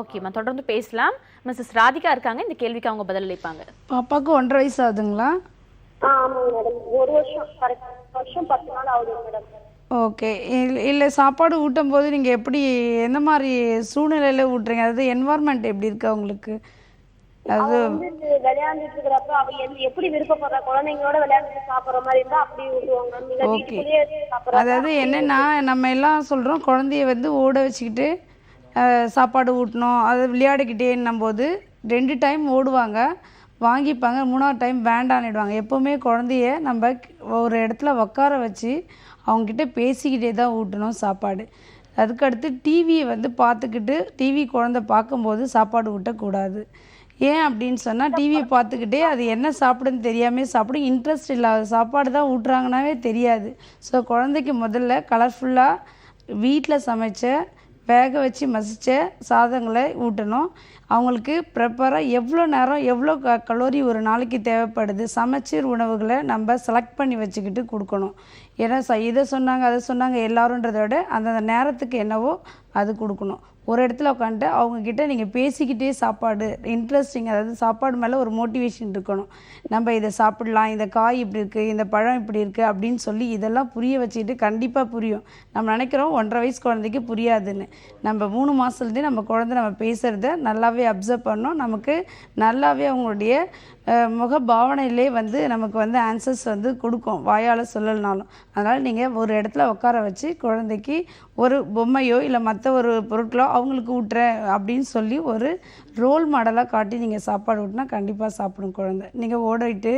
ஓகேம்மா, தொடர்ந்து பேசலாம். மிஸ்ஸஸ் ராதிகா இருக்காங்க, இந்த கேள்விக்கு அவங்க பதில் அளிப்பாங்க. பாப்பாவுக்கு 1.5 வயசு ஆகுதுங்களா? ஆமாங்க மேடம், 1 வருஷம் கரெக்ட், வருஷம் 10 நாள் ஆகுது மேடம். ஓகே. இல்லை, சாப்பாடு ஊட்டும் போது நீங்கள் எப்படி, எந்த மாதிரி சூழ்நிலையில் ஊட்டுறீங்க? அதாவது என்வாயர்மெண்ட் எப்படி இருக்கு அவங்களுக்கு? அது வந்து விளையாண்டுட்டு இருக்கிறப்ப அவ எப்படி விருப்பப்படுற குழந்தைங்களோட விளையாண்டு சாப்பிட்ற மாதிரி இருந்தா அப்படி ஊட்டுவாங்க. நீங்க வீட்டுக்குள்ளேயே சாப்பிட்ற அதாவது என்னென்னா, நம்ம எல்லாம் சொல்கிறோம் குழந்தைய வந்து ஓட வச்சுக்கிட்டு சாப்பாடு ஊட்டணும், அது விளையாடிக்கிட்டேன்னும் போது 2 டைம் ஓடுவாங்க, வாங்கிப்பாங்க, 3ஆவது டைம் வேண்டான்னுடுவாங்க. எப்போவுமே குழந்தைய நம்ம ஒரு இடத்துல உட்கார வச்சு அவங்கக்கிட்ட பேசிக்கிட்டே தான் ஊட்டணும் சாப்பாடு. அதுக்கடுத்து டிவியை வந்து பார்த்துக்கிட்டு, டிவி குழந்தை பார்க்கும்போது சாப்பாடு ஊட்டக்கூடாது. ஏன் அப்படின்னு சொன்னால், டிவியை பார்த்துக்கிட்டே அது என்ன சாப்பிடுன்னு தெரியாமல் சாப்பிடும், இன்ட்ரெஸ்ட் இல்லாத சாப்பாடு தான் ஊட்டுறாங்கன்னாவே தெரியாது. ஸோ குழந்தைக்கு முதல்ல கலர்ஃபுல்லாக வீட்டில் சமைச்ச வேக வச்சு மசித்த சாதங்களை ஊட்டணும். அவங்களுக்கு ப்ரிப்பராக எவ்வளோ நேரம் எவ்வளோ கலோரி ஒரு நாளைக்கு தேவைப்படுது, சமச்சீர் உணவுகளை நம்ம செலக்ட் பண்ணி வச்சுக்கிட்டு கொடுக்கணும். ஏன்னா இதை சொன்னாங்க அதை சொன்னாங்க எல்லாருன்றதை விட அந்தந்த நேரத்துக்கு என்னவோ அது கொடுக்கணும். ஒரு இடத்துல உட்காந்துட்டு அவங்கக்கிட்ட நீங்கள் பேசிக்கிட்டே சாப்பாடு இன்ட்ரெஸ்டிங், அதாவது சாப்பாடு மேலே ஒரு மோட்டிவேஷன் இருக்கணும். நம்ம இதை சாப்பிடலாம், இந்த காய் இப்படி இருக்குது, இந்த பழம் இப்படி இருக்குது அப்படின்னு சொல்லி இதெல்லாம் புரிய வச்சுக்கிட்டு கண்டிப்பாக புரியும். நம்ம நினைக்கிறோம் 1.5 வயசு குழந்தைக்கு புரியாதுன்னு. நம்ம 3 மாதத்துலேருந்தே நம்ம குழந்தை நம்ம பேசுகிறத நல்லாவே அப்சர்வ் பண்ணோம். நமக்கு நல்லாவே அவங்களுடைய முக பாவனையிலே வந்து நமக்கு வந்து ஆன்சர்ஸ் வந்து கொடுக்கும், வாயால் சொல்லலைனாலும். அதனால் நீங்கள் ஒரு இடத்துல உட்கார வச்சு குழந்தைக்கு ஒரு பொம்மையோ இல்லை மற்ற ஒரு பொருட்களோ அவங்களுக்கு ஊட்டுறேன் அப்படின்னு சொல்லி ஒரு ரோல் மாடலாக காட்டி நீங்கள் சாப்பாடு ஊட்டினா கண்டிப்பாக சாப்பிடும் குழந்தை. நீங்கள் ஓடிட்டு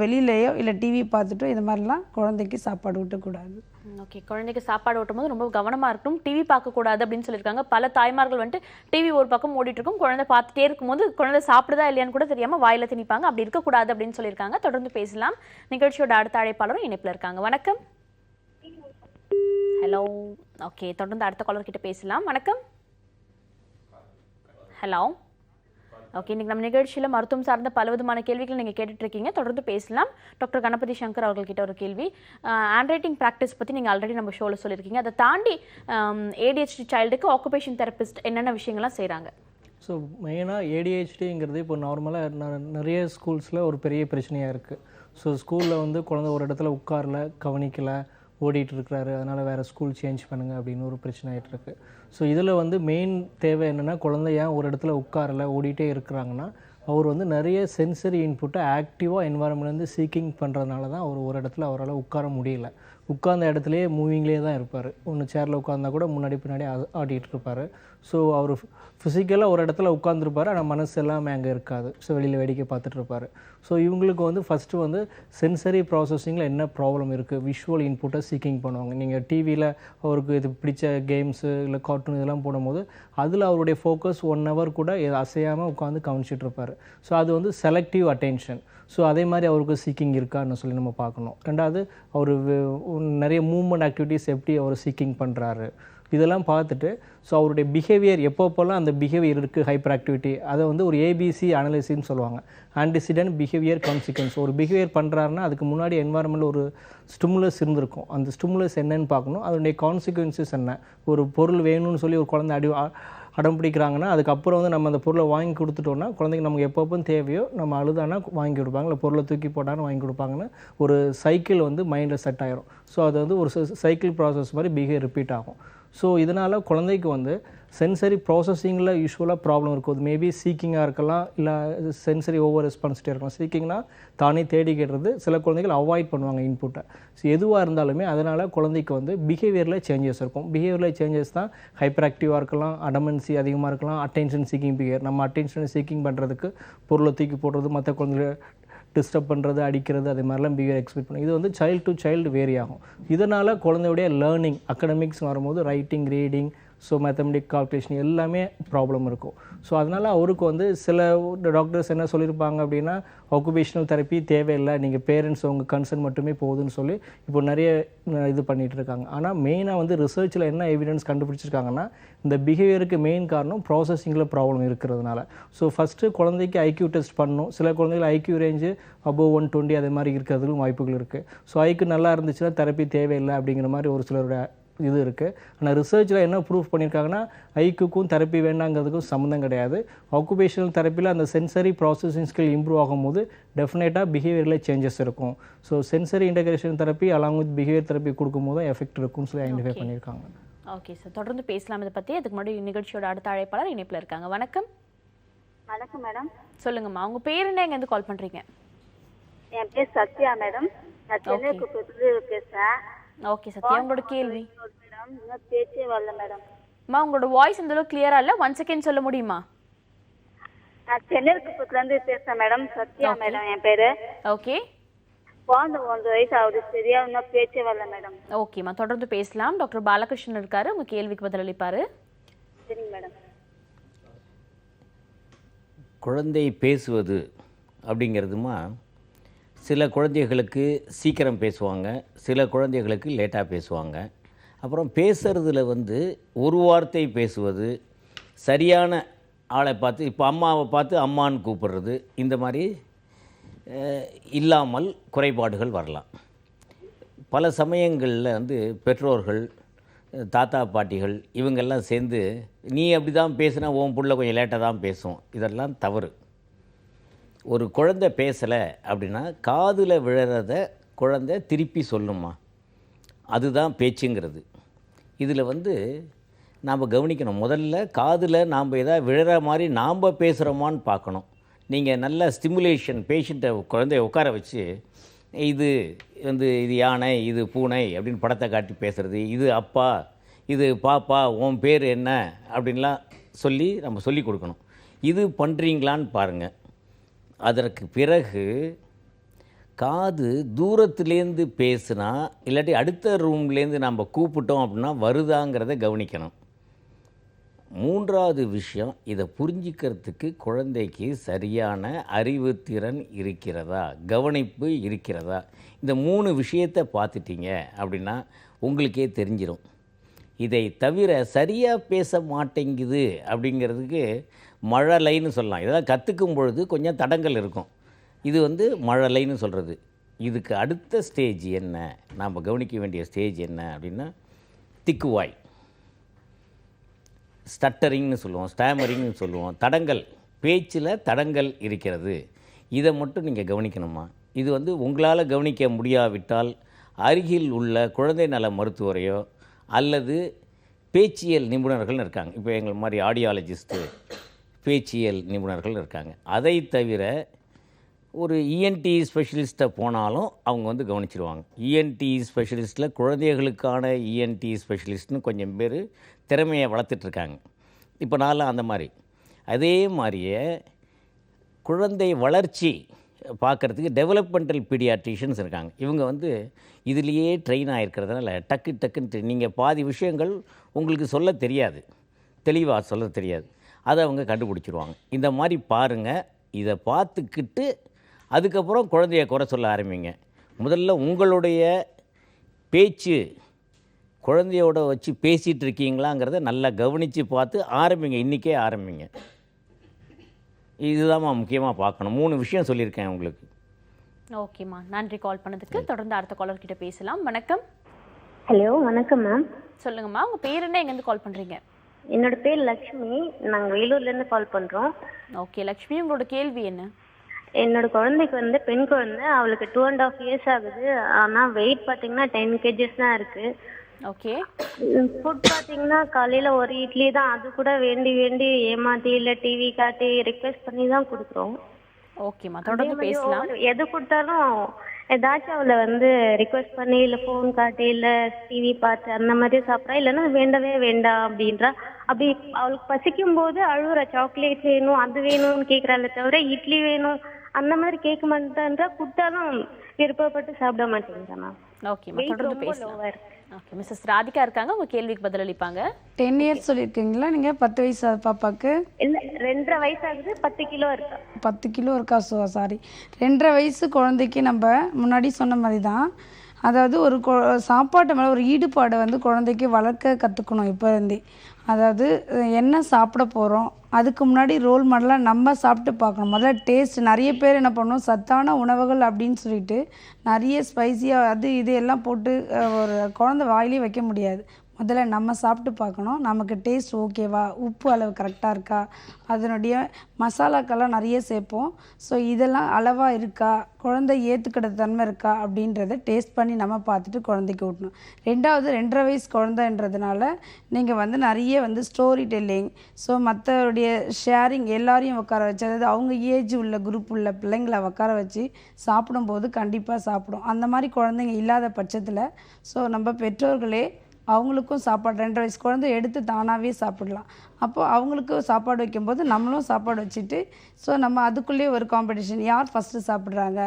வெளியிலையோ இல்லை டிவி பார்த்துட்டோ இது மாதிரிலாம் குழந்தைக்கு சாப்பாடு ஊட்டக்கூடாது. ஓகே, குழந்தைக்கு சாப்பாடு ஊட்டும் போது ரொம்ப கவனமாக இருக்கணும், டிவி பார்க்கக்கூடாது அப்படின்னு சொல்லியிருக்காங்க. பல தாய்மார்கள் வந்துட்டு டிவி ஒரு பக்கம் ஓடிட்டு இருக்கும், குழந்தை பார்த்துட்டே இருக்கும்போது குழந்தை சாப்பிடுதா இல்லையான்னு கூட தெரியாமல் வாயில் திணிப்பாங்க, அப்படி இருக்கக்கூடாது அப்படின்னு சொல்லியிருக்காங்க. தொடர்ந்து பேசலாம். நிகழ்ச்சியோட அடுத்த அழைப்பாளரும் இணைப்பில் இருக்காங்க. வணக்கம். ஹலோ. ஓகே, தொடர்ந்து அடுத்த காலர் கிட்ட பேசலாம். வணக்கம். ஹலோ. ஓகே, இன்னைக்கு நம்ம நிகழ்ச்சியில் மருத்துவம் சார்ந்த பல விதமான கேள்விகள் நீங்கள் கேட்டுட்ருக்கீங்க. தொடர்ந்து பேசலாம். டாக்டர் கணபதி சங்கர் அவர்கள்கிட்ட ஒரு கேள்வி. ஹேண்ட் ரைட்டிங் ப்ராக்டிஸ் பற்றி நீங்கள் ஆல்ரெடி நம்ம ஷோவில் சொல்லியிருக்கீங்க. அதை தாண்டி ADHD சைல்டுக்கு ஆக்குபேஷன் தெரபிஸ்ட் என்னென்ன விஷயங்கள்லாம் செய்கிறாங்க? ஸோ மெயினாக ADHDங்கிறது இப்போ நார்மலாக நிறைய ஸ்கூல்ஸில் ஒரு பெரிய பிரச்சனையாக இருக்குது. ஸோ ஸ்கூலில் வந்து குழந்தை ஒரு இடத்துல உட்காரல, கவனிக்கலை, ஓடிட்டுருக்கிறாரு, அதனால் வேறு ஸ்கூல் சேஞ்ச் பண்ணுங்கள் அப்படின்னு ஒரு பிரச்சனை ஆகிட்டுருக்கு. ஸோ இதில் வந்து மெயின் தேவை என்னென்னா, குழந்தை ஏன் ஒரு இடத்துல உட்காரல ஓடிட்டே இருக்கிறாங்கன்னா, அவர் வந்து நிறைய சென்சரி இன்புட்டை ஆக்டிவாக என்வாரன்மெண்ட்லேருந்து சீக்கிங் பண்ணுறதுனால தான் அவர் ஒரு இடத்துல அவரால் உட்கார முடியல. உட்கார்ந்த இடத்துலையே மூவிங்லேயே தான் இருப்பார். ஒன்று சேரில் உட்காந்தா கூட முன்னாடி பின்னாடி ஆடிட்டு இருப்பார். ஸோ அவர் ஃபிசிக்கலாக ஒரு இடத்துல உட்காந்துருப்பார், ஆனால் மனசு எல்லாமே அங்கே இருக்காது. ஸோ வெளியில் வேடிக்கை பார்த்துட்டு இருப்பார். ஸோ இவங்களுக்கு வந்து ஃபஸ்ட்டு வந்து சென்சரி ப்ராசஸிங்கில் என்ன ப்ராப்ளம் இருக்குது, விஷுவல் இன்புட்டை சீக்கிங் பண்ணுவாங்க. நீங்கள் டிவியில் அவருக்கு இது பிடிச்ச கேம்ஸு இல்லை கார்ட்டூன் இதெல்லாம் போடும்போது அதில் அவருடைய ஃபோக்கஸ் 1 hour கூட அசையாமல் உட்காந்து கவனிச்சிட்டு இருப்பார். ஸோ அது வந்து செலக்டிவ் அட்டென்ஷன். ஸோ அதே மாதிரி அவருக்கு சீக்கிங் இருக்கான்னு சொல்லி நம்ம பார்க்கணும். ரெண்டாவது அவர் நிறைய மூவ்மெண்ட் ஆக்டிவிட்டீஸ் எப்படி அவர் சீக்கிங் பண்ணுறாரு இதெல்லாம் பார்த்துட்டு, ஸோ அவருடைய பிஹேவியர் எப்பப்போல்லாம் அந்த பிஹேவியர் இருக்குது ஹைப்பர் ஆக்டிவிட்டி, அதை வந்து ஒரு ABC அனலிசின்னு சொல்லுவாங்க. Antecedent behaviour consequence. ஒரு பிஹேவியர் பண்ணுறாருன்னா அதுக்கு முன்னாடி என்வாரன்மெண்ட் ஒரு ஸ்டிமுலஸ் இருந்திருக்கும். அந்த ஸ்டிமுலஸ் என்னன்னு பார்க்கணும், அதனுடைய கான்சிக்வன்சஸ் என்ன. ஒரு பொருள் வேணும்னு சொல்லி ஒரு குழந்தை அடம் பிடிக்கிறாங்கன்னா அதுக்கப்புறம் வந்து நம்ம அந்த பொருளை வாங்கி கொடுத்துட்டோன்னா குழந்தைக்கு நமக்கு எப்பப்போ தேவையோ நம்ம அழுதானா வாங்கி கொடுப்பாங்க, இல்லை பொருளை தூக்கி போட்டான்னு வாங்கி கொடுப்பாங்கன்னு ஒரு சைக்கிள் வந்து மைண்டில் செட் ஆயிரும். ஸோ அது வந்து ஒரு சைக்கிள் ப்ராசஸ் மாதிரி பிஹேவியர் ரிப்பீட் ஆகும். ஸோ இதனால் குழந்தைக்கு வந்து சென்சரி ப்ராசஸிங்கில் யூஸ்வலாக ப்ராப்ளம் இருக்கும். மேபி சீக்கிங்காக இருக்கலாம், இல்லை சென்சரி ஓவர் ரெஸ்பான்சிட்டியாக இருக்கலாம். சீக்கிங்னா தானே தேடிக்கிறது, சில குழந்தைகள் அவாய்ட் பண்ணுவாங்க இன்புட்டை. ஸோ எதுவாக இருந்தாலுமே அதனால் குழந்தைக்கு வந்து பிஹேவியரில் சேஞ்சஸ் இருக்கும். பிஹேவியரில் சேஞ்சஸ் தான் ஹைப்பர் ஆக்டிவாக இருக்கலாம், அடமன்சி அதிகமாக இருக்கலாம், அட்டென்ஷன் சீக்கிங் பிஹேவியர். நம்ம அட்டென்ஷன் சீக்கிங் பண்ணுறதுக்கு பொருளை தூக்கி போடுறது, மற்ற குழந்தைகளை டிஸ்டர்ப் பண்ணுறது, அடிக்கிறது, அதே மாதிரிலாம் பிஹேவியர் எக்ஸ்பெக்ட் பண்ணும். இது வந்து சைல்டு டு சைல்டு வேரி ஆகும். இதனால் குழந்தையுடைய லேர்னிங் அகடமிக்ஸ் வரும்போது writing, reading, so mathematic, calculation எல்லாமே ப்ராப்ளம் இருக்கும். ஸோ அதனால் அவருக்கு வந்து சில டாக்டர்ஸ் என்ன சொல்லியிருப்பாங்க அப்படின்னா, ஆக்குபேஷனல் தெரப்பி தேவையில்லை, நீங்கள் பேரண்ட்ஸ் உங்கள் கன்சர்ன் மட்டுமே போகுதுன்னு சொல்லி இப்போ நிறைய இது பண்ணிகிட்டு இருக்காங்க. ஆனால் மெயினாக வந்து ரிசர்ச்சில் என்ன எவிடன்ஸ் கண்டுபிடிச்சிருக்காங்கன்னா, இந்த பிஹேவியருக்கு மெயின் காரணம் ப்ராசஸிங்கில் ப்ராப்ளம் இருக்கிறதுனால. ஸோ ஃபஸ்ட்டு குழந்தைக்கு ஐக்யூ டெஸ்ட் பண்ணணும். சில குழந்தைகள் ஐக்யூ ரேஞ்சு அபோவ் 120 அதே மாதிரி இருக்கிறதுக்கும் வாய்ப்புகள் இருக்குது. ஸோ ஐக்யூ நல்லா இருந்துச்சுன்னா தெரப்பி தேவையில்லை அப்படிங்கிற மாதிரி ஒரு சிலரோட இது இருக்குது. ஆனால் ரிசர்ச்சில் என்ன ப்ரூஃப் பண்ணியிருக்காங்கன்னா, ஐக்யூக்கும் தெரப்பி வேண்டாங்கிறதுக்கும் சம்மந்தம் கிடையாது. ஆக்குபேஷனல் தெரப்பியில் அந்த சென்சரி ப்ராசஸிங் ஸ்கில் இம்ப்ரூவ் ஆகும்போது டெஃபினட்டாக பிஹேவியரில் சேஞ்சஸ் இருக்கும். So sensory integration therapy along with behaviour therapy கொடுக்கும்போது எஃபெக்ட் இருக்கும்னு சொல்லி ஐடென்டிஃபை பண்ணியிருக்காங்க. ஓகே சார், தொடர்ந்து பேசலாம் இதை பற்றி. அதுக்கு முன்னாடி நிகழ்ச்சியோட அடுத்த அழைப்பாளர் இணைப்பில் இருக்காங்க. வணக்கம். வணக்கம் மேடம். சொல்லுங்கம்மா, உங்கள் பேர் என்ன, எங்கேருந்து கால் பண்ணுறீங்க? என் பேர் சத்யா மேடம். நான் சென்னை பேசுறேன். ஓகே சத்யா, உங்களோட கேள்வி. மேடம் இன்னும் பேச்சே வரல மேடம். அம்மா, உங்களோட வாய்ஸ் இந்த அளவுக்கு கிளியரா இல்லை, 1 செகண்ட் சொல்ல முடியுமா? நான் சென்னை இருந்து பேசுறேன் மேடம். சத்யா மேடம் என் பேரு. ஓகே. குழந்தை 1 வயசு ஆகுது, சரியா இன்னும் பேச்சே வரல மேடம். ஓகேம்மா, தொடர்ந்து பேசலாம். டாக்டர் பாலகிருஷ்ணன் இருக்காரு, உங்க கேள்விக்கு பதிலளிப்பாரு. சரிங்க மேடம். குழந்தை பேசுவது அப்படிங்கிறதுமா, சில குழந்தைகளுக்கு சீக்கிரம் பேசுவாங்க, சில குழந்தைகளுக்கு லேட்டாக பேசுவாங்க. அப்புறம் பேசுகிறதுல வந்து ஒரு வார்த்தை பேசுவது, சரியான ஆளை பார்த்து, இப்போ அம்மாவை பார்த்து அம்மான்னு கூப்பிடுறது, இந்த மாதிரி இல்லாமல் குறைபாடுகள் வரலாம். பல சமயங்களில் வந்து பெற்றோர்கள், தாத்தா பாட்டிகள் இவங்கெல்லாம் சேர்ந்து, நீ அப்படி தான் பேசுனா உன் புள்ள கொஞ்சம் லேட்டாக தான் பேசும், இதெல்லாம் தவறு. ஒரு குழந்தை பேசலை அப்படின்னா காதில் விழறத குழந்தை திருப்பி சொல்லுமா, அதுதான் பேச்சுங்கிறது. இதில் வந்து நாம் கவனிக்கணும். முதல்ல காதில் நாம் எதாவது விழற மாதிரி நாம் பேசுகிறோமான்னு பார்க்கணும். நீங்கள் நல்ல ஸ்டிமுலேஷன் பேஷண்ட்டை குழந்தைய உட்கார வச்சு, இது வந்து இது யானை, இது பூனை அப்படின்னு படத்தை காட்டி பேசுகிறது, இது அப்பா, இது பாப்பா, உன் பேர் என்ன அப்படின்லாம் சொல்லி நம்ம சொல்லி கொடுக்கணும். இது பண்ணுறீங்களான்னு பாருங்கள். அதற்கு பிறகு காது தூரத்துலேருந்து பேசுனா, இல்லாட்டி அடுத்த ரூம்லேருந்து நம்ம கூப்பிட்டோம் அப்படின்னா வருதாங்கிறத கவனிக்கணும். 3வது விஷயம், இதை புரிஞ்சிக்கிறதுக்கு குழந்தைக்கு சரியான அறிவுத்திறன் இருக்கிறதா, கவனிப்பு இருக்கிறதா. இந்த 3 விஷயத்தை பார்த்துட்டீங்க அப்படின்னா உங்களுக்கே தெரிஞ்சிடும். இதை தவிர சரியாக பேச மாட்டேங்குது அப்படிங்கிறதுக்கு மழலைன்னு சொல்லலாம். இதெல்லாம் கற்றுக்கும் பொழுது கொஞ்சம் தடங்கள் இருக்கும். இது வந்து மழலைன்னு சொல்கிறது. இதுக்கு அடுத்த ஸ்டேஜ் என்ன, நாம் கவனிக்க வேண்டிய ஸ்டேஜ் என்ன அப்படின்னா, திக்குவாய், ஸ்டட்டரிங்னு சொல்லுவோம், ஸ்டாமரிங்னு சொல்லுவோம். தடங்கள், பேச்சில் தடங்கள் இருக்கிறது. இதை மட்டும் நீங்கள் கவனிக்கணுமா. இது வந்து உங்களால் கவனிக்க முடியாவிட்டால் அருகில் உள்ள குழந்தை நல மருத்துவரையோ அல்லது பேச்சியல் நிபுணர்கள் இருக்காங்க. இப்போ எங்கள் மாதிரி ஆடியாலஜிஸ்ட்டு, பேச்சியல் நிபுணர்கள் இருக்காங்க. அதை தவிர ஒரு இஎன்டி ஸ்பெஷலிஸ்ட்டை போனாலும் அவங்க வந்து கவனிச்சிடுவாங்க. இஎன்டி ஸ்பெஷலிஸ்ட்டில் குழந்தைகளுக்கான இஎன்டி ஸ்பெஷலிஸ்ட்னு கொஞ்சம் பேர் திறமையை வளர்த்துட்ருக்காங்க. இப்போ நான்லாம் அந்த மாதிரி. அதே மாதிரியே குழந்தை வளர்ச்சி பார்க்குறதுக்கு டெவலப்மெண்டல் பீடியாட்ரிஷியன்ஸ் இருக்காங்க. இவங்க வந்து இதுலேயே ட்ரெயின் ஆகிருக்கிறதுனால டக்குன்னு நீங்கள் பாதி விஷயங்கள் உங்களுக்கு சொல்ல தெரியாது, தெளிவாக சொல்ல தெரியாது, அதை அவங்க கண்டுபிடிச்சிடுவாங்க. இந்த மாதிரி பாருங்கள். இதை பார்த்துக்கிட்டு அதுக்கப்புறம் குழந்தைய குறை சொல்ல ஆரம்பிங்க. முதல்ல உங்களுடைய பேச்சு குழந்தையோட வச்சு பேசிகிட்டு இருக்கீங்களாங்கிறத நல்லா கவனித்து பார்த்து ஆரம்பிங்க. இன்றைக்கே ஆரம்பிங்க. இதுதான் முக்கியமாக பார்க்கணும். 3 விஷயம் சொல்லியிருக்கேன் உங்களுக்கு. ஓகேம்மா, நன்றி கால் பண்ணதுக்கு. தொடர்ந்து அடுத்த காலர் கிட்ட பேசலாம். வணக்கம். ஹலோ, வணக்கம் மேம். சொல்லுங்கம்மா, உங்க பேர் என்ன, எங்கேருந்து கால் பண்றீங்க? என்னோட பேர் லக்ஷ்மி. நாங்கள் வேலூர்லேருந்து கால் பண்ணுறோம். ஓகே லக்ஷ்மி, உங்களோட கேள்வி என்ன? என்னோட குழந்தைக்கு வந்து பெண் குழந்தை, அவளுக்கு 2.5 years ஆகுது. ஆனால் வெயிட் பார்த்தீங்கன்னா 10 kgs தான் இருக்குது. ஓகே. ஃபுட் பார்த்தீங்கன்னா காலையில் ஒரு இட்லி தான், அது கூட வேண்டி வேண்டி ஏமாத்தி இல்லை டிவி காட்டி ரிக்வெஸ்ட் பண்ணி தான் கொடுக்குறோம். ஓகேம்மா, தொடர்ந்து பேசலாம். எது கொடுத்தாலும் ஏதாச்சும் அவளை ரிக்வெஸ்ட் பண்ணி இல்லை ஃபோன் காட்டி இல்லை டிவி பார்த்து அந்த மாதிரி சாப்பிட்றா, இல்லைன்னா வேண்டவே வேண்டாம் அப்படின்றா. அப்படி அவளுக்கு பசிக்கும் போது அழுகுற, சாக்லேட் வேணும் அது வேணும்னு கேட்குறாளே தவிர இட்லி வேணும் அந்த மாதிரி கேட்க மாட்டேன்றா. கொடுத்தாலும் விருப்பப்பட்டு சாப்பிட மாட்டேங்கிறான். ஓகேம்மா, தொடர்ந்து பேசலாம். ஓகே, மிஸ்ஸஸ் ராதிகா இருக்காங்க, உங்க கேள்விக்கு பதிலளிப்பாங்க. 10 இயர்ஸ் சொல்லியிருக்கீங்களா நீங்கள்? 10 வயசு பாப்பாவுக்கு? இல்லை 2.5 வயசு ஆகுது, 10 கிலோ இருக்கா. 10 கிலோ இருக்கா? சாரி, 2.5 வயசு குழந்தைக்கு நம்ம முன்னாடி சொன்ன மாதிரி தான், அதாவது ஒரு சாப்பாட்டு மேலே ஒரு ஈடுபாடை குழந்தைக்கு வளர்க்க கற்றுக்கணும் இப்போ இருந்தே. அதாவது என்ன சாப்பிட போகிறோம், அதுக்கு முன்னாடி ரோல் மாடலாக நம்ம சாப்பிட்டு பார்க்கணும். முதல்ல டேஸ்ட். நிறைய பேர் என்ன பண்ணணும், சத்தான உணவுகள் அப்படின்னு சொல்லிட்டு நிறைய ஸ்பைசியாக அது இது எல்லாம் போட்டு ஒரு குழந்தை வாயிலே வைக்க முடியாது. முதல்ல நம்ம சாப்பிட்டு பார்க்கணும், நமக்கு டேஸ்ட் ஓகேவா, உப்பு அளவு கரெக்டாக இருக்கா, அதனுடைய மசாலாக்கெல்லாம் நிறைய சேர்ப்போம். ஸோ இதெல்லாம் அளவாக இருக்கா, குழந்தை ஏற்றுக்கிற தன்மை இருக்கா அப்படின்றத டேஸ்ட் பண்ணி நம்ம பார்த்துட்டு குழந்தைக்கு ஊட்டணும். 2வது 2.5 வயசு குழந்தைன்றதுனால நீங்கள் நிறைய ஸ்டோரி டெல்லிங், ஸோ மற்றவருடைய ஷேரிங் எல்லாரையும் உட்கார வச்சு, அதாவது அவங்க ஏஜ் உள்ள குரூப் உள்ள பிள்ளைங்களை உட்கார வச்சு சாப்பிடும்போது கண்டிப்பாக சாப்பிடும். அந்த மாதிரி குழந்தைங்க இல்லாத பட்சத்தில் ஸோ நம்ம பெற்றோர்களே அவங்களுக்கும் சாப்பாடு 2.5 வயசு குழந்தை எடுத்து தானாகவே சாப்பிடலாம். அப்போது அவங்களுக்கு சாப்பாடு வைக்கும்போது நம்மளும் சாப்பாடு வச்சுட்டு ஸோ நம்ம அதுக்குள்ளேயே ஒரு காம்படிஷன், யார் ஃபஸ்ட்டு சாப்பிட்றாங்க,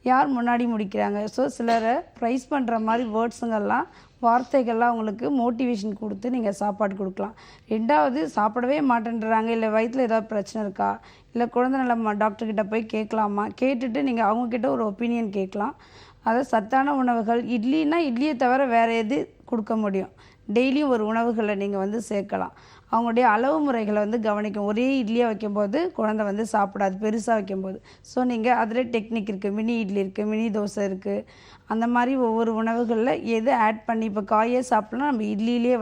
யார் முன்னாடி முடிக்கிறாங்க. ஸோ சிலரை ப்ரைஸ் பண்ணுற மாதிரி வேர்ட்ஸுங்கெல்லாம் வார்த்தைகள்லாம் அவங்களுக்கு மோட்டிவேஷன் கொடுத்து நீங்கள் சாப்பாடு கொடுக்கலாம். 2வது சாப்பிடவே மாட்டேன்றாங்க, இல்லை வயிற்றில் ஏதாவது பிரச்சனை இருக்கா, இல்லை குழந்தை நல டாக்டர்கிட்ட போய் கேட்கலாமா, கேட்டுட்டு நீங்கள் அவங்கக்கிட்ட ஒரு ஒப்பீனியன் கேட்கலாம். அதாவது சத்தான உணவுகள், இட்லினா இட்லியை தவிர வேறு எது கொடுக்க முடியும், டெய்லியும் ஒரு உணவுகளை நீங்கள் சேர்க்கலாம். அவங்களுடைய அளவு முறைகளை கவனிக்கும். ஒரே இட்லியாக வைக்கும்போது குழந்தை சாப்பிடாது, பெருசாக வைக்கும்போது. ஸோ நீங்கள் அதில் டெக்னிக் இருக்குது, மினி இட்லி இருக்குது, மினி தோசை இருக்குது. அந்த மாதிரி ஒவ்வொரு உணவுகளில் எது ஆட் பண்ணி, இப்போ காயே சாப்பிட்லாம், நம்ம இட்லியிலே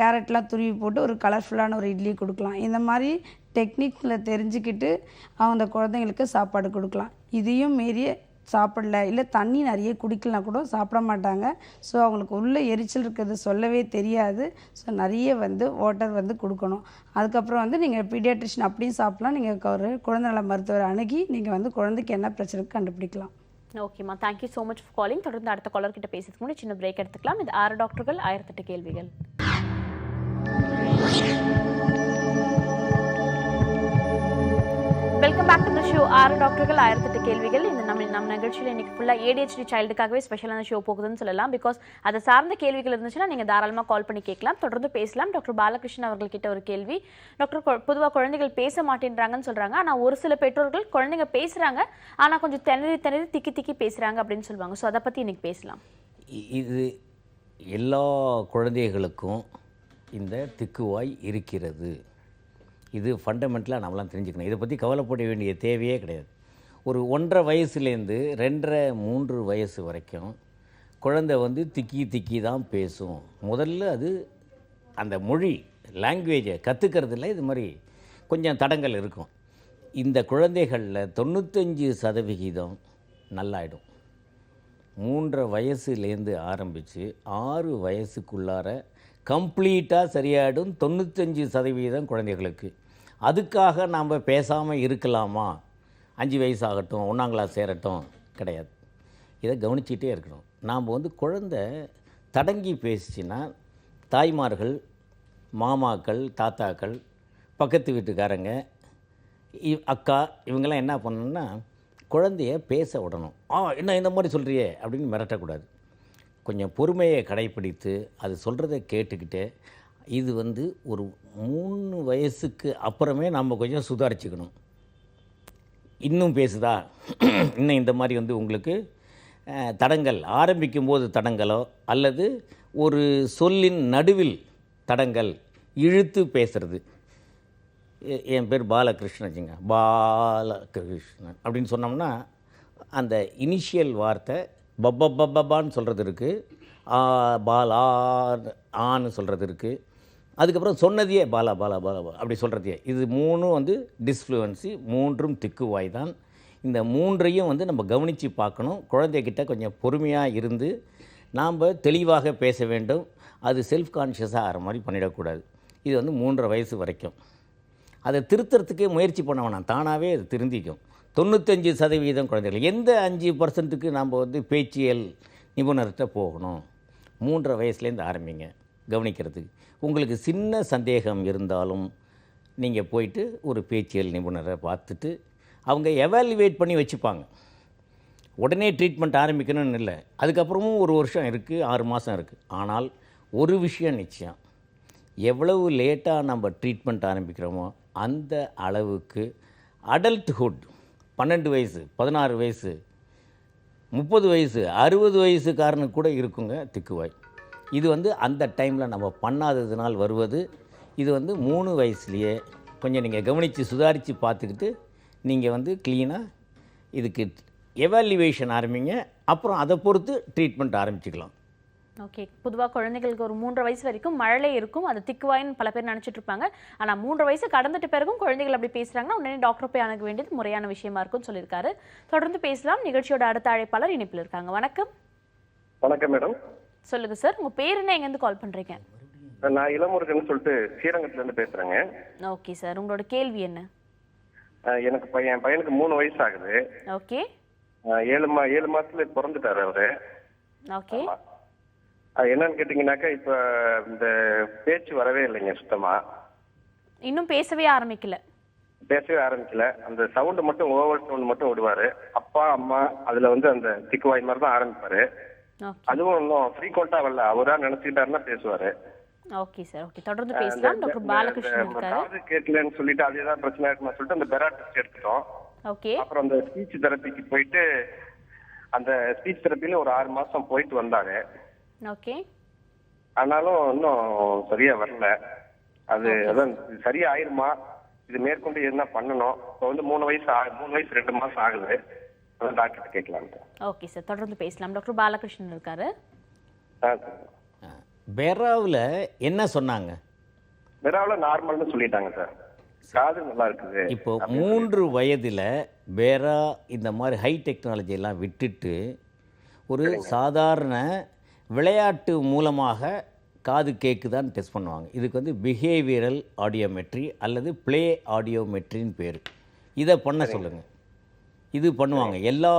கேரட்லாம் துருவி போட்டு ஒரு கலர்ஃபுல்லான ஒரு இட்லி கொடுக்கலாம். இந்த மாதிரி டெக்னிக்கில் தெரிஞ்சுக்கிட்டு அந்த குழந்தைங்களுக்கு சாப்பாடு கொடுக்கலாம். இதையும் மீறிய சாப்பிடல, இல்லை தண்ணி நிறைய குடிக்கலனா கூட சாப்பிட மாட்டாங்க. ஸோ அவங்களுக்கு உள்ள எரிச்சல் இருக்கிறது சொல்லவே தெரியாது. ஸோ நிறைய வாட்டர் கொடுக்கணும். அதுக்கப்புறம் நீங்கள் பீடியாட்ரிஷன் அப்படியும் சாப்பிட்லாம். நீங்கள் ஒரு குழந்தை நல மருத்துவரை அணுகி நீங்கள் குழந்தைக்கு என்ன பிரச்சனை கண்டுபிடிக்கலாம். ஓகேம்மா, thank you so much for calling. தொடர்ந்து அடுத்த காலர் கிட்ட பேசுறதுக்கு முன்னாடி சின்ன பிரேக் எடுத்துக்கலாம். இது 6 டாக்டர்கள் 1008 கேள்விகள். Welcome back to the show 6 டாக்டர்கள் 1008 கேள்விகள். இந்த நம்ம நிகழ்ச்சியில் இன்னைக்கு ஃபுல்லாக ADHD சைல்டுக்காகவே ஸ்பெஷலான ஷோ போகுதுன்னு சொல்லலாம். பிகாஸ் அதை சார்ந்த கேள்விகள் இருந்துச்சுன்னா நீங்கள் தாராளமாக கால் பண்ணி கேட்கலாம். தொடர்ந்து பேசலாம். டாக்டர் பாலகிருஷ்ணன் அவர்கள்கிட்ட ஒரு கேள்வி. டாக்டர், பொதுவாக குழந்தைகள் பேச மாட்டேன்றாங்கன்னு சொல்கிறாங்க, ஆனால் ஒரு சில பெற்றோர்கள் குழந்தைங்க பேசுகிறாங்க ஆனால் கொஞ்சம் திணறி திக்கி பேசுகிறாங்க அப்படின்னு சொல்லுவாங்க. ஸோ அதை பற்றி இன்னைக்கு பேசலாம். இது எல்லா குழந்தைகளுக்கும் இந்த திக்குவாய் இருக்கிறது. இது ஃபண்டமெண்டலாக நம்மளாம் தெரிஞ்சுக்கணும். இதை பற்றி கவலைப்பட வேண்டிய தேவையே கிடையாது. ஒரு 1.5 வயசுலேருந்து 2.5-3 வயசு வரைக்கும் குழந்தை திக்கி தான் பேசும். முதல்ல அது அந்த மொழி லாங்குவேஜை கற்றுக்கிறதுல இது மாதிரி கொஞ்சம் தடங்கள் இருக்கும். இந்த குழந்தைகளில் 95% நல்லாயிடும். 3.5 வயசுலேருந்து ஆரம்பித்து 6 வயசுக்குள்ளார கம்ப்ளீட்டாக சரியாயிடும் 95% குழந்தைகளுக்கு. அதுக்காக நாம் பேசாமல் இருக்கலாமா? 5 வயசு ஆகட்டும், 1ஆம் கிளாஸ் சேரட்டும், கிடையாது. இதை கவனிச்சிட்டே இருக்கணும். நாம் குழந்தை தடங்கி பேசிச்சுன்னா தாய்மார்கள், மாமாக்கள், தாத்தாக்கள், பக்கத்து வீட்டுக்காரங்க, அக்கா இவங்கெல்லாம் என்ன பண்ணணும்னா குழந்தைய பேச விடணும். என்ன இந்த மாதிரி சொல்கிறியே அப்படின்னு மிரட்டக்கூடாது. கொஞ்சம் பொறுமையை கடைப்பிடித்து அது சொல்கிறத கேட்டுக்கிட்டு இது ஒரு 3 வயசுக்கு அப்புறமே நம்ம கொஞ்சம் சுதாரிச்சுக்கணும். இன்னும் பேசுதா, இன்னும் இந்த மாதிரி உங்களுக்கு தடங்கள் ஆரம்பிக்கும் போது தடங்களோ அல்லது ஒரு சொல்லின் நடுவில் தடங்கள், இழுத்து பேசுறது. என் பேர் பாலகிருஷ்ணன், பாலகிருஷ்ணன் அப்படின்னு சொன்னோம்னா அந்த இனிஷியல் வார்த்தை பப்பான்னு சொல்கிறது இருக்குது, பாலா ஆன்னு சொல்கிறது இருக்குது, அதுக்கப்புறம் சொன்னதையே பாலா அப்படி சொல்கிறதையே. இது 3ம் டிஸ்ஃப்ளூவன்சி, 3ம் திக்குவாய் தான். இந்த 3ஐயும் நம்ம கவனித்து பார்க்கணும். குழந்தைகிட்ட கொஞ்சம் பொறுமையாக இருந்து நாம் தெளிவாக பேச வேண்டும். அது செல்ஃப் கான்ஷியஸாக ஆகிற மாதிரி பண்ணிடக்கூடாது. இது வந்து 3.5 வயசு வரைக்கும். அதை திருத்துறதுக்கே முயற்சி பண்ண வேணாம், தானாகவே அது திருந்திக்கும். 95% குழந்தைகள். எந்த 5%க்கு நாம் வந்து பேச்சியல் நிபுணர்கிட்ட போகணும்? 3.5 வயசுலேருந்து ஆரம்பிங்க கவனிக்கிறதுக்கு. உங்களுக்கு சின்ன சந்தேகம் இருந்தாலும் நீங்கள் போயிட்டு ஒரு பேச்சியல் நிபுணரை பார்த்துட்டு அவங்க எவாலுவேட் பண்ணி வச்சுப்பாங்க. உடனே ட்ரீட்மெண்ட் ஆரம்பிக்கணும்னு இல்லை, அதுக்கப்புறமும் 1 வருஷம் இருக்குது, 6 மாதம் இருக்குது. ஆனால் ஒரு விஷயம் நிச்சயம், எவ்வளவு லேட்டாக நம்ம ட்ரீட்மெண்ட் ஆரம்பிக்கிறோமோ அந்த அளவுக்கு அடல்ட்ஹுட் 12 வயசு 16 வயசு 30 வயசு 60 வயசுக்காரனுக்கு கூட இருக்குங்க திக்குவாய். இது வந்து அந்த டைமில் நம்ம பண்ணாததுனால் வருவது. இது வந்து 3 வயசுலேயே கொஞ்சம் நீங்கள் கவனித்து சுதாரித்து பார்த்துக்கிட்டு நீங்கள் வந்து க்ளீனாக இதுக்கு எவாலுவேஷன் ஆரம்பிங்க. அப்புறம் அதை பொறுத்து ட்ரீட்மெண்ட் ஆரம்பிச்சுக்கலாம். ஓகே, பொதுவாக குழந்தைகளுக்கு ஒரு 3.5 வயசு வரைக்கும் மழலை இருக்கும், அது திக்குவாயின்னு பல பேர் நினச்சிட்டு இருப்பாங்க. ஆனால் 3.5 வயசு கடந்துட்டு பிறகும் குழந்தைகள் அப்படி பேசுகிறாங்கன்னா உடனே டாக்டர் போய் அணுக வேண்டியது முறையான விஷயமா இருக்கும்னு சொல்லியிருக்காரு. தொடர்ந்து பேசலாம். நிகழ்ச்சியோட அடுத்த அழைப்பாளர் இணைப்பில் இருக்காங்க. வணக்கம். வணக்கம் மேடம். சொல்லுங்க சார், உங்க பேர் என்ன, எங்கேருந்து கால் பண்றீங்க? நான் இளமுருகன் சொல்லிட்டு ஸ்ரீரங்கத்துல இருந்து பேசுறேங்க. ஓகே சார், உங்களோட கேள்வி என்ன? எனக்கு என் பையனுக்கு 3 வயசு ஆகுது. ஓகே. 7 மாசத்துல பிறந்துட்டாரு அவரு. ஓகே. என்னன்னு கேட்டீங்கன்னாக்கா இப்ப இந்த பேச்சு வரவே இல்லைங்க சுத்தமா. இன்னும் பேசவே ஆரம்பிக்கல? பேசவே ஆரம்பிக்கல. அந்த சவுண்ட் மட்டும் ஓவர் சவுண்ட் மட்டும் விடுவாரு. அப்பா அம்மா அதுல வந்து அந்த திக்குவாய் மாதிரி தான் ஆரம்பிப்பாரு. அதுவும் இன்னும் ஃப்ரீக்வெண்டா வரல, அவரா நினைச்சுக்கிட்டாருன்னா பேசுவாரு. ஓகே சார், ஓகே, தொடர்ந்து பேசலாம். டாக்டர் பாலகிருஷ்ணன் இருக்காரு. காது கேட்கலன்னு சொல்லிட்டு அதேதான் பிரச்சனை இருக்குன்னு சொல்லிட்டு அந்த பெரா டெஸ்ட் எடுத்துட்டோம். ஓகே. அப்புறம் அந்த ஸ்பீச் தெரப்பிக்கு போயிட்டு அந்த ஸ்பீச் தெரப்பில ஒரு 6 மாசம் போயிட்டு வந்தாங்க. ஓகே. ஆனாலும் இன்னும் சரியா வரல. அது அதான் சரியா ஆயிருமா, இது மேற்கொண்டு என்ன பண்ணணும்? இப்போ வந்து 3 வயசு 2 மாசம் ஆகுது. அதான் டாக்டர் கேட்கலாம். ஓகே சார், தொடர்ந்து பேசலாம். டாக்டர் பாலகிருஷ்ணன் இருக்காரு. பெராவில் என்ன சொன்னாங்க? பெராவில் நார்மல்னு சொல்லிட்டாங்க சார். காது நல்லா இருக்குது. இப்போ 3 வயதில் பெரா இந்த மாதிரி ஹை டெக்னாலஜி எல்லாம் விட்டுட்டு ஒரு சாதாரண விளையாட்டு மூலமாக காது கேட்குதான்னு டெஸ்ட் பண்ணுவாங்க. இதுக்கு வந்து பிஹேவியரல் ஆடியோமெட்ரி அல்லது ப்ளே ஆடியோமெட்ரின்னு பேர். இதை பண்ண சொல்லுங்கள். இது பண்ணுவாங்க. எல்லா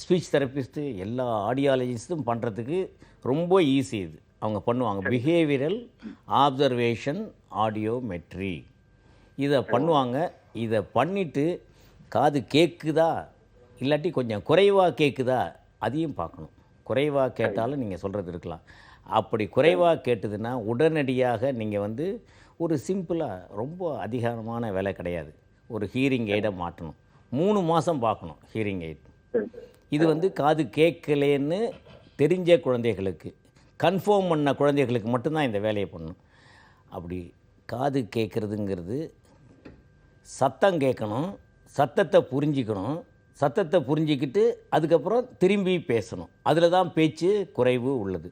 ஸ்பீச் தெரப்பிஸ்ட்டு எல்லா ஆடியாலஜிஸ்ட்டும் பண்ணுறதுக்கு ரொம்ப ஈஸி. இது அவங்க பண்ணுவாங்க. பிஹேவியரல் ஆப்சர்வேஷன் ஆடியோமெட்ரி இதை பண்ணுவாங்க. இதை பண்ணிவிட்டு காது கேட்குதா இல்லாட்டி கொஞ்சம் குறைவாக கேட்குதா அதையும் பார்க்கணும். குறைவாக கேட்டாலும் நீங்கள் சொல்கிறது இருக்கலாம். அப்படி குறைவாக கேட்டதுன்னா உடனடியாக நீங்கள் வந்து ஒரு சிம்பிளாக ரொம்ப அதிகமான வேலை கிடையாது, ஒரு ஹீரிங் எய்டை மாட்டணும். 3 மாதம் பார்க்கணும் ஹீரிங் எய்ட். இது வந்து காது கேட்கலேன்னு தெரிஞ்ச குழந்தைகளுக்கு, கன்ஃபார்ம் பண்ண குழந்தைகளுக்கு மட்டும்தான் இந்த வேலையை பண்ணணும். அப்படி காது கேட்குறதுங்கிறது சத்தம் கேட்கணும், சத்தத்தை புரிஞ்சிக்கணும், சத்தத்தை புரிஞ்சிக்கிட்டு அதுக்கப்புறம் திரும்பி பேசணும். அதில் தான் பேச்சு குறைவு உள்ளது.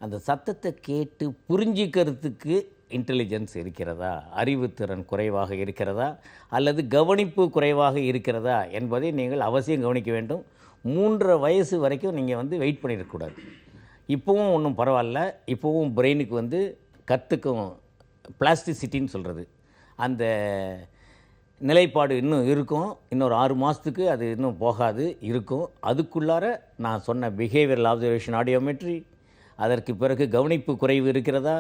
அந்த சத்தத்தை கேட்டு புரிஞ்சிக்கிறதுக்கு இன்டெலிஜென்ஸ் இருக்கிறதா, அறிவுத்திறன் குறைவாக இருக்கிறதா அல்லது கவனிப்பு குறைவாக இருக்கிறதா என்பதை நீங்கள் அவசியம் கவனிக்க வேண்டும். 3.5 வயசு வரைக்கும் நீங்கள் வந்து வெயிட் பண்ணிடக்கூடாது. இப்போவும் ஒன்றும் பரவாயில்ல, இப்போவும் பிரெயினுக்கு வந்து கற்றுக்கும் பிளாஸ்டிசிட்டின்னு சொல்கிறது அந்த நிலைப்பாடு இன்னும் இருக்கும். இன்னொரு 6 மாதத்துக்கு அது இன்னும் போகாது, இருக்கும். அதுக்குள்ளார நான் சொன்ன பிஹேவியரல் ஆப்சர்வேஷன் ஆடியோமெட்ரி, அதற்கு பிறகு கவனிப்பு குறைவு இருக்கிறதா,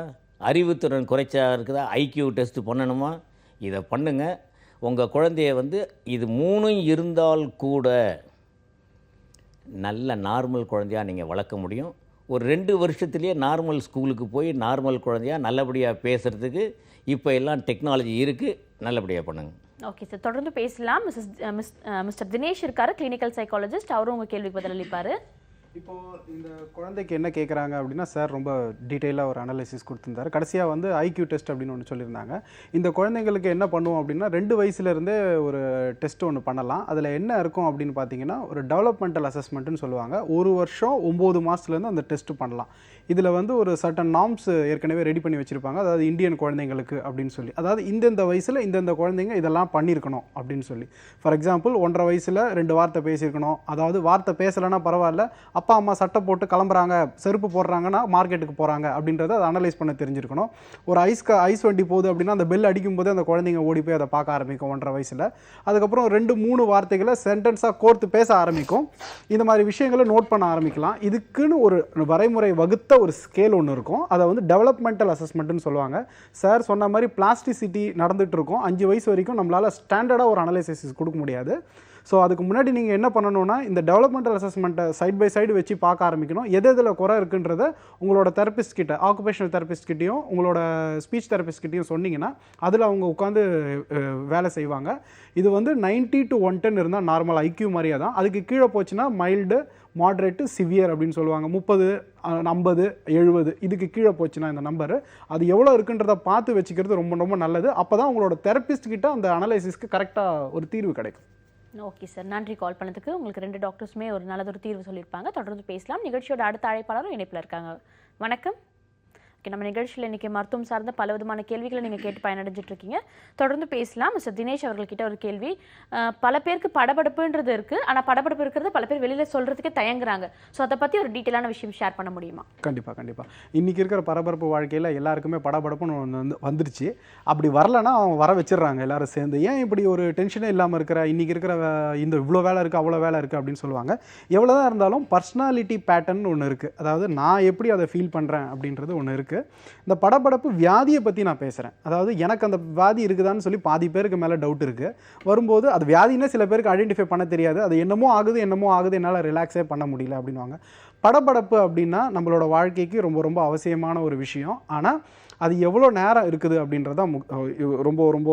அறிவுத்திறன் குறைச்சா இருக்குதா, ஐக்யூ டெஸ்ட் பண்ணணுமா, இதை பண்ணுங்கள். உங்கள் குழந்தைய வந்து இது 3 இருந்தால் கூட நல்ல நார்மல் குழந்தையாக நீங்கள் வளர்க்க முடியும். ஒரு 2 வருஷத்துலேயே நார்மல் ஸ்கூலுக்கு போய் நார்மல் குழந்தையாக நல்லபடியாக பேசுகிறதுக்கு இப்போ எல்லாம் டெக்னாலஜி இருக்குது. நல்லபடியாக பண்ணுங்கள். ஓகே சார், தொடர்ந்து பேசலாம். மிஸ்டர் தினேஷ் இருக்காரு, கிளினிக்கல் சைக்காலஜிஸ்ட். அவரும் உங்கள் கேள்விக்கு பதிலளிப்பார். இப்போது இந்த குழந்தைக்கு என்ன கேட்குறாங்க அப்படின்னா, சார் ரொம்ப டீட்டெயிலாக ஒரு அனாலிசிஸ் கொடுத்துருந்தாரு. கடைசியாக வந்து ஐக்யூ டெஸ்ட் அப்படின்னு ஒன்று சொல்லியிருந்தாங்க. இந்த குழந்தைங்களுக்கு என்ன பண்ணுவோம் அப்படின்னா, 2 வயசுலேருந்தே ஒரு டெஸ்ட் ஒன்று பண்ணலாம். அதில் என்ன இருக்கும் அப்படின்னு பார்த்தீங்கன்னா, ஒரு டெவலப்மெண்டல் அசஸ்மெண்ட்டுன்னு சொல்லுவாங்க. 1 வருஷம் 9 மாதத்துலேருந்து அந்த டெஸ்ட்டு பண்ணலாம். இதில் வந்து ஒரு சர்டன் நார்ம்ஸ் ஏற்கனவே ரெடி பண்ணி வச்சுருப்பாங்க. அதாவது இந்தியன் குழந்தைங்களுக்கு அப்படின்னு சொல்லி, அதாவது இந்தந்த வயசில் இந்தந்த குழந்தைங்க இதெல்லாம் பண்ணியிருக்கணும் அப்படின்னு சொல்லி. ஃபார் எக்ஸாம்பிள் 1.5 வயசில் 2 வார்த்தை பேசியிருக்கணும். அதாவது வார்த்தை பேசலைன்னா பரவாயில்ல, அப்பா அம்மா சட்டை போட்டு கிளம்புறாங்க, செருப்பு போடுறாங்கன்னா மார்க்கெட்டுக்கு போகிறாங்க அப்படின்றத அதை அனலைஸ் பண்ண தெரிஞ்சிருக்கணும். ஒரு ஐஸ் வண்டி போகுது அப்படின்னா அந்த பெல் அடிக்கும் போது அந்த குழந்தைங்க ஓடி போய் அதை பார்க்க ஆரம்பிக்கும் 1.5 வயசில். அதுக்கப்புறம் 2-3 வார்த்தைகளை சென்டென்ஸாக கோர்த்து பேச ஆரம்பிக்கும். இந்த மாதிரி விஷயங்களை நோட் பண்ண ஆரம்பிக்கலாம். இதுக்குன்னு ஒரு வரைமுறை வகுத்த ஒரு ஸ்கேல் ஒன்று இருக்கும். அதை வந்து டெவலப்மெண்டல் அசஸ்மெண்ட்டுன்னு சொல்லுவாங்க. சார் சொன்ன மாதிரி பிளாஸ்டிசிட்டி நடந்துகிட்டு இருக்கும். 5 வயசு வரைக்கும் நம்மளால் ஸ்டாண்டர்டாக ஒரு அனலைசிஸ் கொடுக்க முடியாது. ஸோ அதுக்கு முன்னாடி நீங்கள் என்ன பண்ணணும்னா இந்த டெவலப்மெண்டல் அசஸ்மெண்ட்டை சைட் பை சைடு வச்சு பார்க்க ஆரம்பிக்கணும். எதில் குறை இருக்குன்றத உங்களோட தெரபிஸ்ட் கிட்ட, ஆக்குபேஷனல் தெரபிஸ்ட் கிட்டையும் உங்களோட ஸ்பீச் தெரபிஸ்ட் கிட்டையும் சொன்னீங்கன்னா அதில் அவங்க உட்காந்து வேலை செய்வாங்க. இது வந்து 90 to 110 இருந்தால் நார்மல் ஐக்யூ மாதிரியே தான். அதுக்கு கீழே போச்சுன்னா மைல்டு, மாட்ரேட்டு, சிவியர் அப்படின்னு சொல்லுவாங்க. 30, 50, 70 இதுக்கு கீழே போச்சுன்னா இந்த நம்பரு அது எவ்வளோ இருக்குன்றதை பார்த்து வச்சுக்கிறது ரொம்ப ரொம்ப நல்லது. அப்போ தான் உங்களோட தெரபிஸ்ட் கிட்ட அந்த அனலைசிஸ்க்கு கரெக்டாக ஒரு தீர்வு கிடைக்கும். ஓகே சார், நன்றி கால் பண்ணதுக்கு. உங்களுக்கு 2 டாக்டர்ஸுமே ஒரு நல்லதொரு தீர்வு சொல்லியிருப்பாங்க. தொடர்ந்து பேசலாம். நிகழ்ச்சியோட அடுத்த அழைப்பாளரும் இணைப்பில் இருக்காங்க. வணக்கம். ஓகே, நம்ம நிகழ்ச்சியில் இன்றைக்கி மருத்துவம் சார்ந்த பல விதமான கேள்விகளை நீங்கள் கேட்டு பயனடைஞ்சிட்டு இருக்கீங்க. தொடர்ந்து பேசலாம். மிஸ்டர் தினேஷ் அவர்கள்கிட்ட ஒரு கேள்வி. பல பேருக்கு படபடப்புன்றது இருக்குது, ஆனால் படபடப்பு இருக்கிறது பல பேர் வெளியில் சொல்கிறதுக்கே தயங்குறாங்க. ஸோ அதை பற்றி ஒரு டீட்டெயிலான விஷயம் ஷேர் பண்ண முடியுமா? கண்டிப்பாக. இன்றைக்கி இருக்கிற பரபரப்பு வாழ்க்கையில் எல்லாருக்குமே படபடப்புன்னு ஒன்று வந்துருச்சு. அப்படி வரலன்னா அவங்க வர வச்சிடுறாங்க எல்லாரும் சேர்ந்து. ஏன் இப்படி ஒரு டென்ஷனே இல்லாமல் இருக்கிற, இன்றைக்கி இருக்கிற இந்த இவ்வளோ வேலை இருக்குது அவ்வளோ வேலை இருக்குது அப்படின்னு சொல்லுவாங்க. எவ்வளோ தான் இருந்தாலும் பர்சனாலிட்டி பேட்டர்ன் ஒன்று இருக்குது. அதாவது நான் எப்படி அதை ஃபீல் பண்ணுறேன் அப்படின்றது ஒன்று இருக்குது. இந்த படபடப்பு வியாதியை பற்றி நான் பேசுகிறேன். அதாவது எனக்கு அந்த வியாதி இருக்குதான்னு சொல்லி பாதி பேருக்கு மேலே டவுட் இருக்குது. வரும்போது அது வியாதினே சில பேருக்கு ஐடென்டிஃபை பண்ண தெரியாது. அது என்னமோ ஆகுது என்னால் ரிலாக்ஸே பண்ண முடியல அப்படின்வாங்க. படபடப்பு அப்படின்னா நம்மளோட வாழ்க்கைக்கு ரொம்ப ரொம்ப அவசியமான ஒரு விஷயம். ஆனால் அது எவ்வளோ நேரம் இருக்குது அப்படின்றதான் ரொம்ப ரொம்ப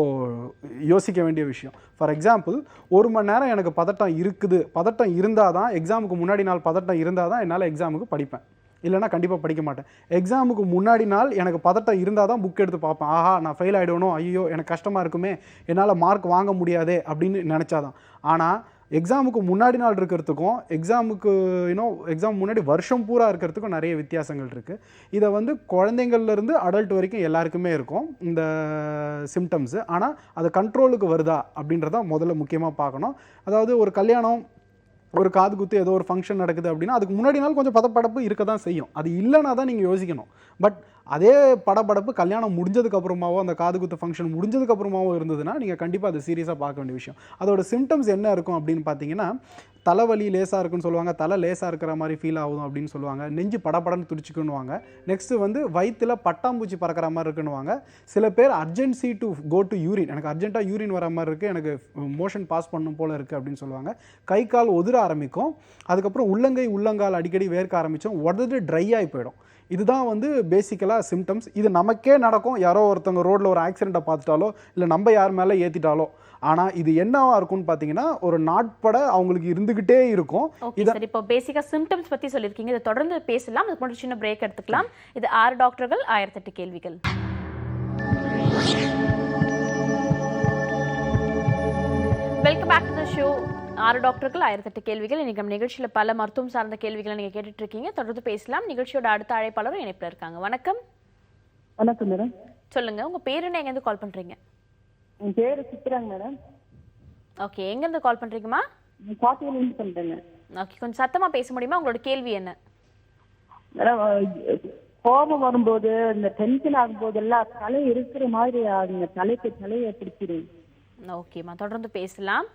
யோசிக்க வேண்டிய விஷயம். ஃபார் எக்ஸாம்பிள், 1 மணி நேரம் எனக்கு பதட்டம் இருக்குது, பதட்டம் இருந்தால் தான் எக்ஸாமுக்கு முன்னாடி நாள் பதட்டம் இருந்தால் தான் என்னால் எக்ஸாமுக்கு படிப்பேன். இல்லைனா கண்டிப்பாக படிக்க மாட்டேன். எக்ஸாமுக்கு முன்னாடி நாள் எனக்கு பதட்டம் இருந்தால் தான் புக் எடுத்து பார்ப்பேன். ஆஹா நான் ஃபெயில் ஆகிடணும், ஐயோ எனக்கு கஷ்டமாக இருக்குமே, என்னால் மார்க் வாங்க முடியாதே அப்படின்னு நினச்சாதான். ஆனால் எக்ஸாமுக்கு முன்னாடி நாள் இருக்கிறதுக்கும் எக்ஸாமுக்கு எக்ஸாம் முன்னாடி வருஷம் பூரா இருக்கிறதுக்கும் நிறைய வித்தியாசங்கள் இருக்குது. இதை வந்து குழந்தைங்கள்லேருந்து அடல்ட் வரைக்கும் எல்லாருக்குமே இருக்கும் இந்த சிம்டம்ஸு. ஆனால் அது கண்ட்ரோலுக்கு வருதா அப்படின்றத முதல்ல முக்கியமாக பார்க்கணும். அதாவது ஒரு கல்யாணம், ஒரு காது குத்து, ஏதோ ஒரு ஃபங்க்ஷன் நடக்குது அப்படின்னா அதுக்கு முன்னாடி நாள் கொஞ்சம் படபடப்பு இருக்க தான் செய்யும். அது இல்லைனா தான் நீங்கள் யோசிக்கணும். பட் அதே படபடப்பு கல்யாணம் முடிஞ்சதுக்கப்புறமாவோ அந்த காது குத்து ஃபங்க்ஷன் முடிஞ்சதுக்கப்புறமாவோ இருந்ததுன்னா நீங்கள் கண்டிப்பாக அது சீரியஸாக பார்க்க வேண்டிய விஷயம். அதோட சிம்டம்ஸ் என்ன இருக்கும் அப்படின்னு பார்த்தீங்கன்னா, தலைவலி லேசாக இருக்குன்னு சொல்லுவாங்க, தலை லேசாக இருக்கிற மாதிரி ஃபீல் ஆகும் அப்படின்னு சொல்லுவாங்க, நெஞ்சு படபடன்னு துடிச்சுக்குன்னுவாங்க. நெக்ஸ்ட்டு வந்து வயிற்றில் பட்டாம்பூச்சி பறக்கிற மாதிரி இருக்குன்னுவாங்க. சில பேர் urgency to go to urine, எனக்கு அர்ஜென்ட்டாக யூரின் வர மாதிரி இருக்குது, எனக்கு மோஷன் பாஸ் பண்ணும் போல் இருக்குது அப்படின்னு சொல்லுவாங்க. கை கால் உதிர ஆரம்பிக்கும். அதுக்கப்புறம் உள்ளங்கால் அடிக்கடி வேர்க்க ஆரம்பித்தோம், உடனே ட்ரை ஆகி போயிடும். இதுதான் வந்து பேசிக்கலாக சிம்டம்ஸ். இது நமக்கே நடக்கும். யாரோ ஒருத்தவங்க ரோட்டில் ஒரு ஆக்சிடெண்ட்டை பார்த்துட்டாலோ இல்லை நம்ம யார் மேலே ஏற்றிட்டாலோ. ஆனால் இது என்னவா இருக்கும்னு பார்த்தீங்கன்னா ஒரு நாட்பட அவங்களுக்கு இருந்துக்கிட்டே இருக்கும். சார், இப்போ பேசிக்காக சிம்டம்ஸ் பற்றி சொல்லியிருக்கீங்க. இதை தொடர்ந்து பேசலாம். அதுக்கு மட்டும் சின்ன பிரேக் எடுத்துக்கலாம். இது 6 டாக்டர்கள் 1008 கேள்விகள். Welcome back to the show. 6 டாக்டர்கள் 1008 கேள்விகள். இன்னைக்கு நம்ம நிகழ்ச்சியில் பல மருத்துவம் சார்ந்த கேள்விகளை நீங்கள் கேட்டுட்டு இருக்கீங்க. தொடர்ந்து பேசலாம். நிகழ்ச்சியோட அடுத்த அழைப்பாளரும் இணைப்பில் இருக்காங்க. வணக்கம். வணக்கம் மேடம். சொல்லுங்க, உங்க பேர் என்ன, எங்கேருந்து கால் பண்றீங்க? என் பேரு சித்ராங்க மேடம். ஓகே, எங்கேருந்து கால் பண்றீங்கம்மா? பாட்டியிலிருந்து பண்றேங்க. ஓகே, கொஞ்சம் சத்தமா பேச முடியுமா? உங்களோட கேள்வி என்ன? மேடம், கோபம் வரும்போது இந்த டென்ஷன் ஆகும்போது எல்லாம் தலை இருக்கிற மாதிரி ஆகுங்க. தலையை பிடிச்சிடும். ஓகேம்மா, தொடர்ந்து பேசலாம்.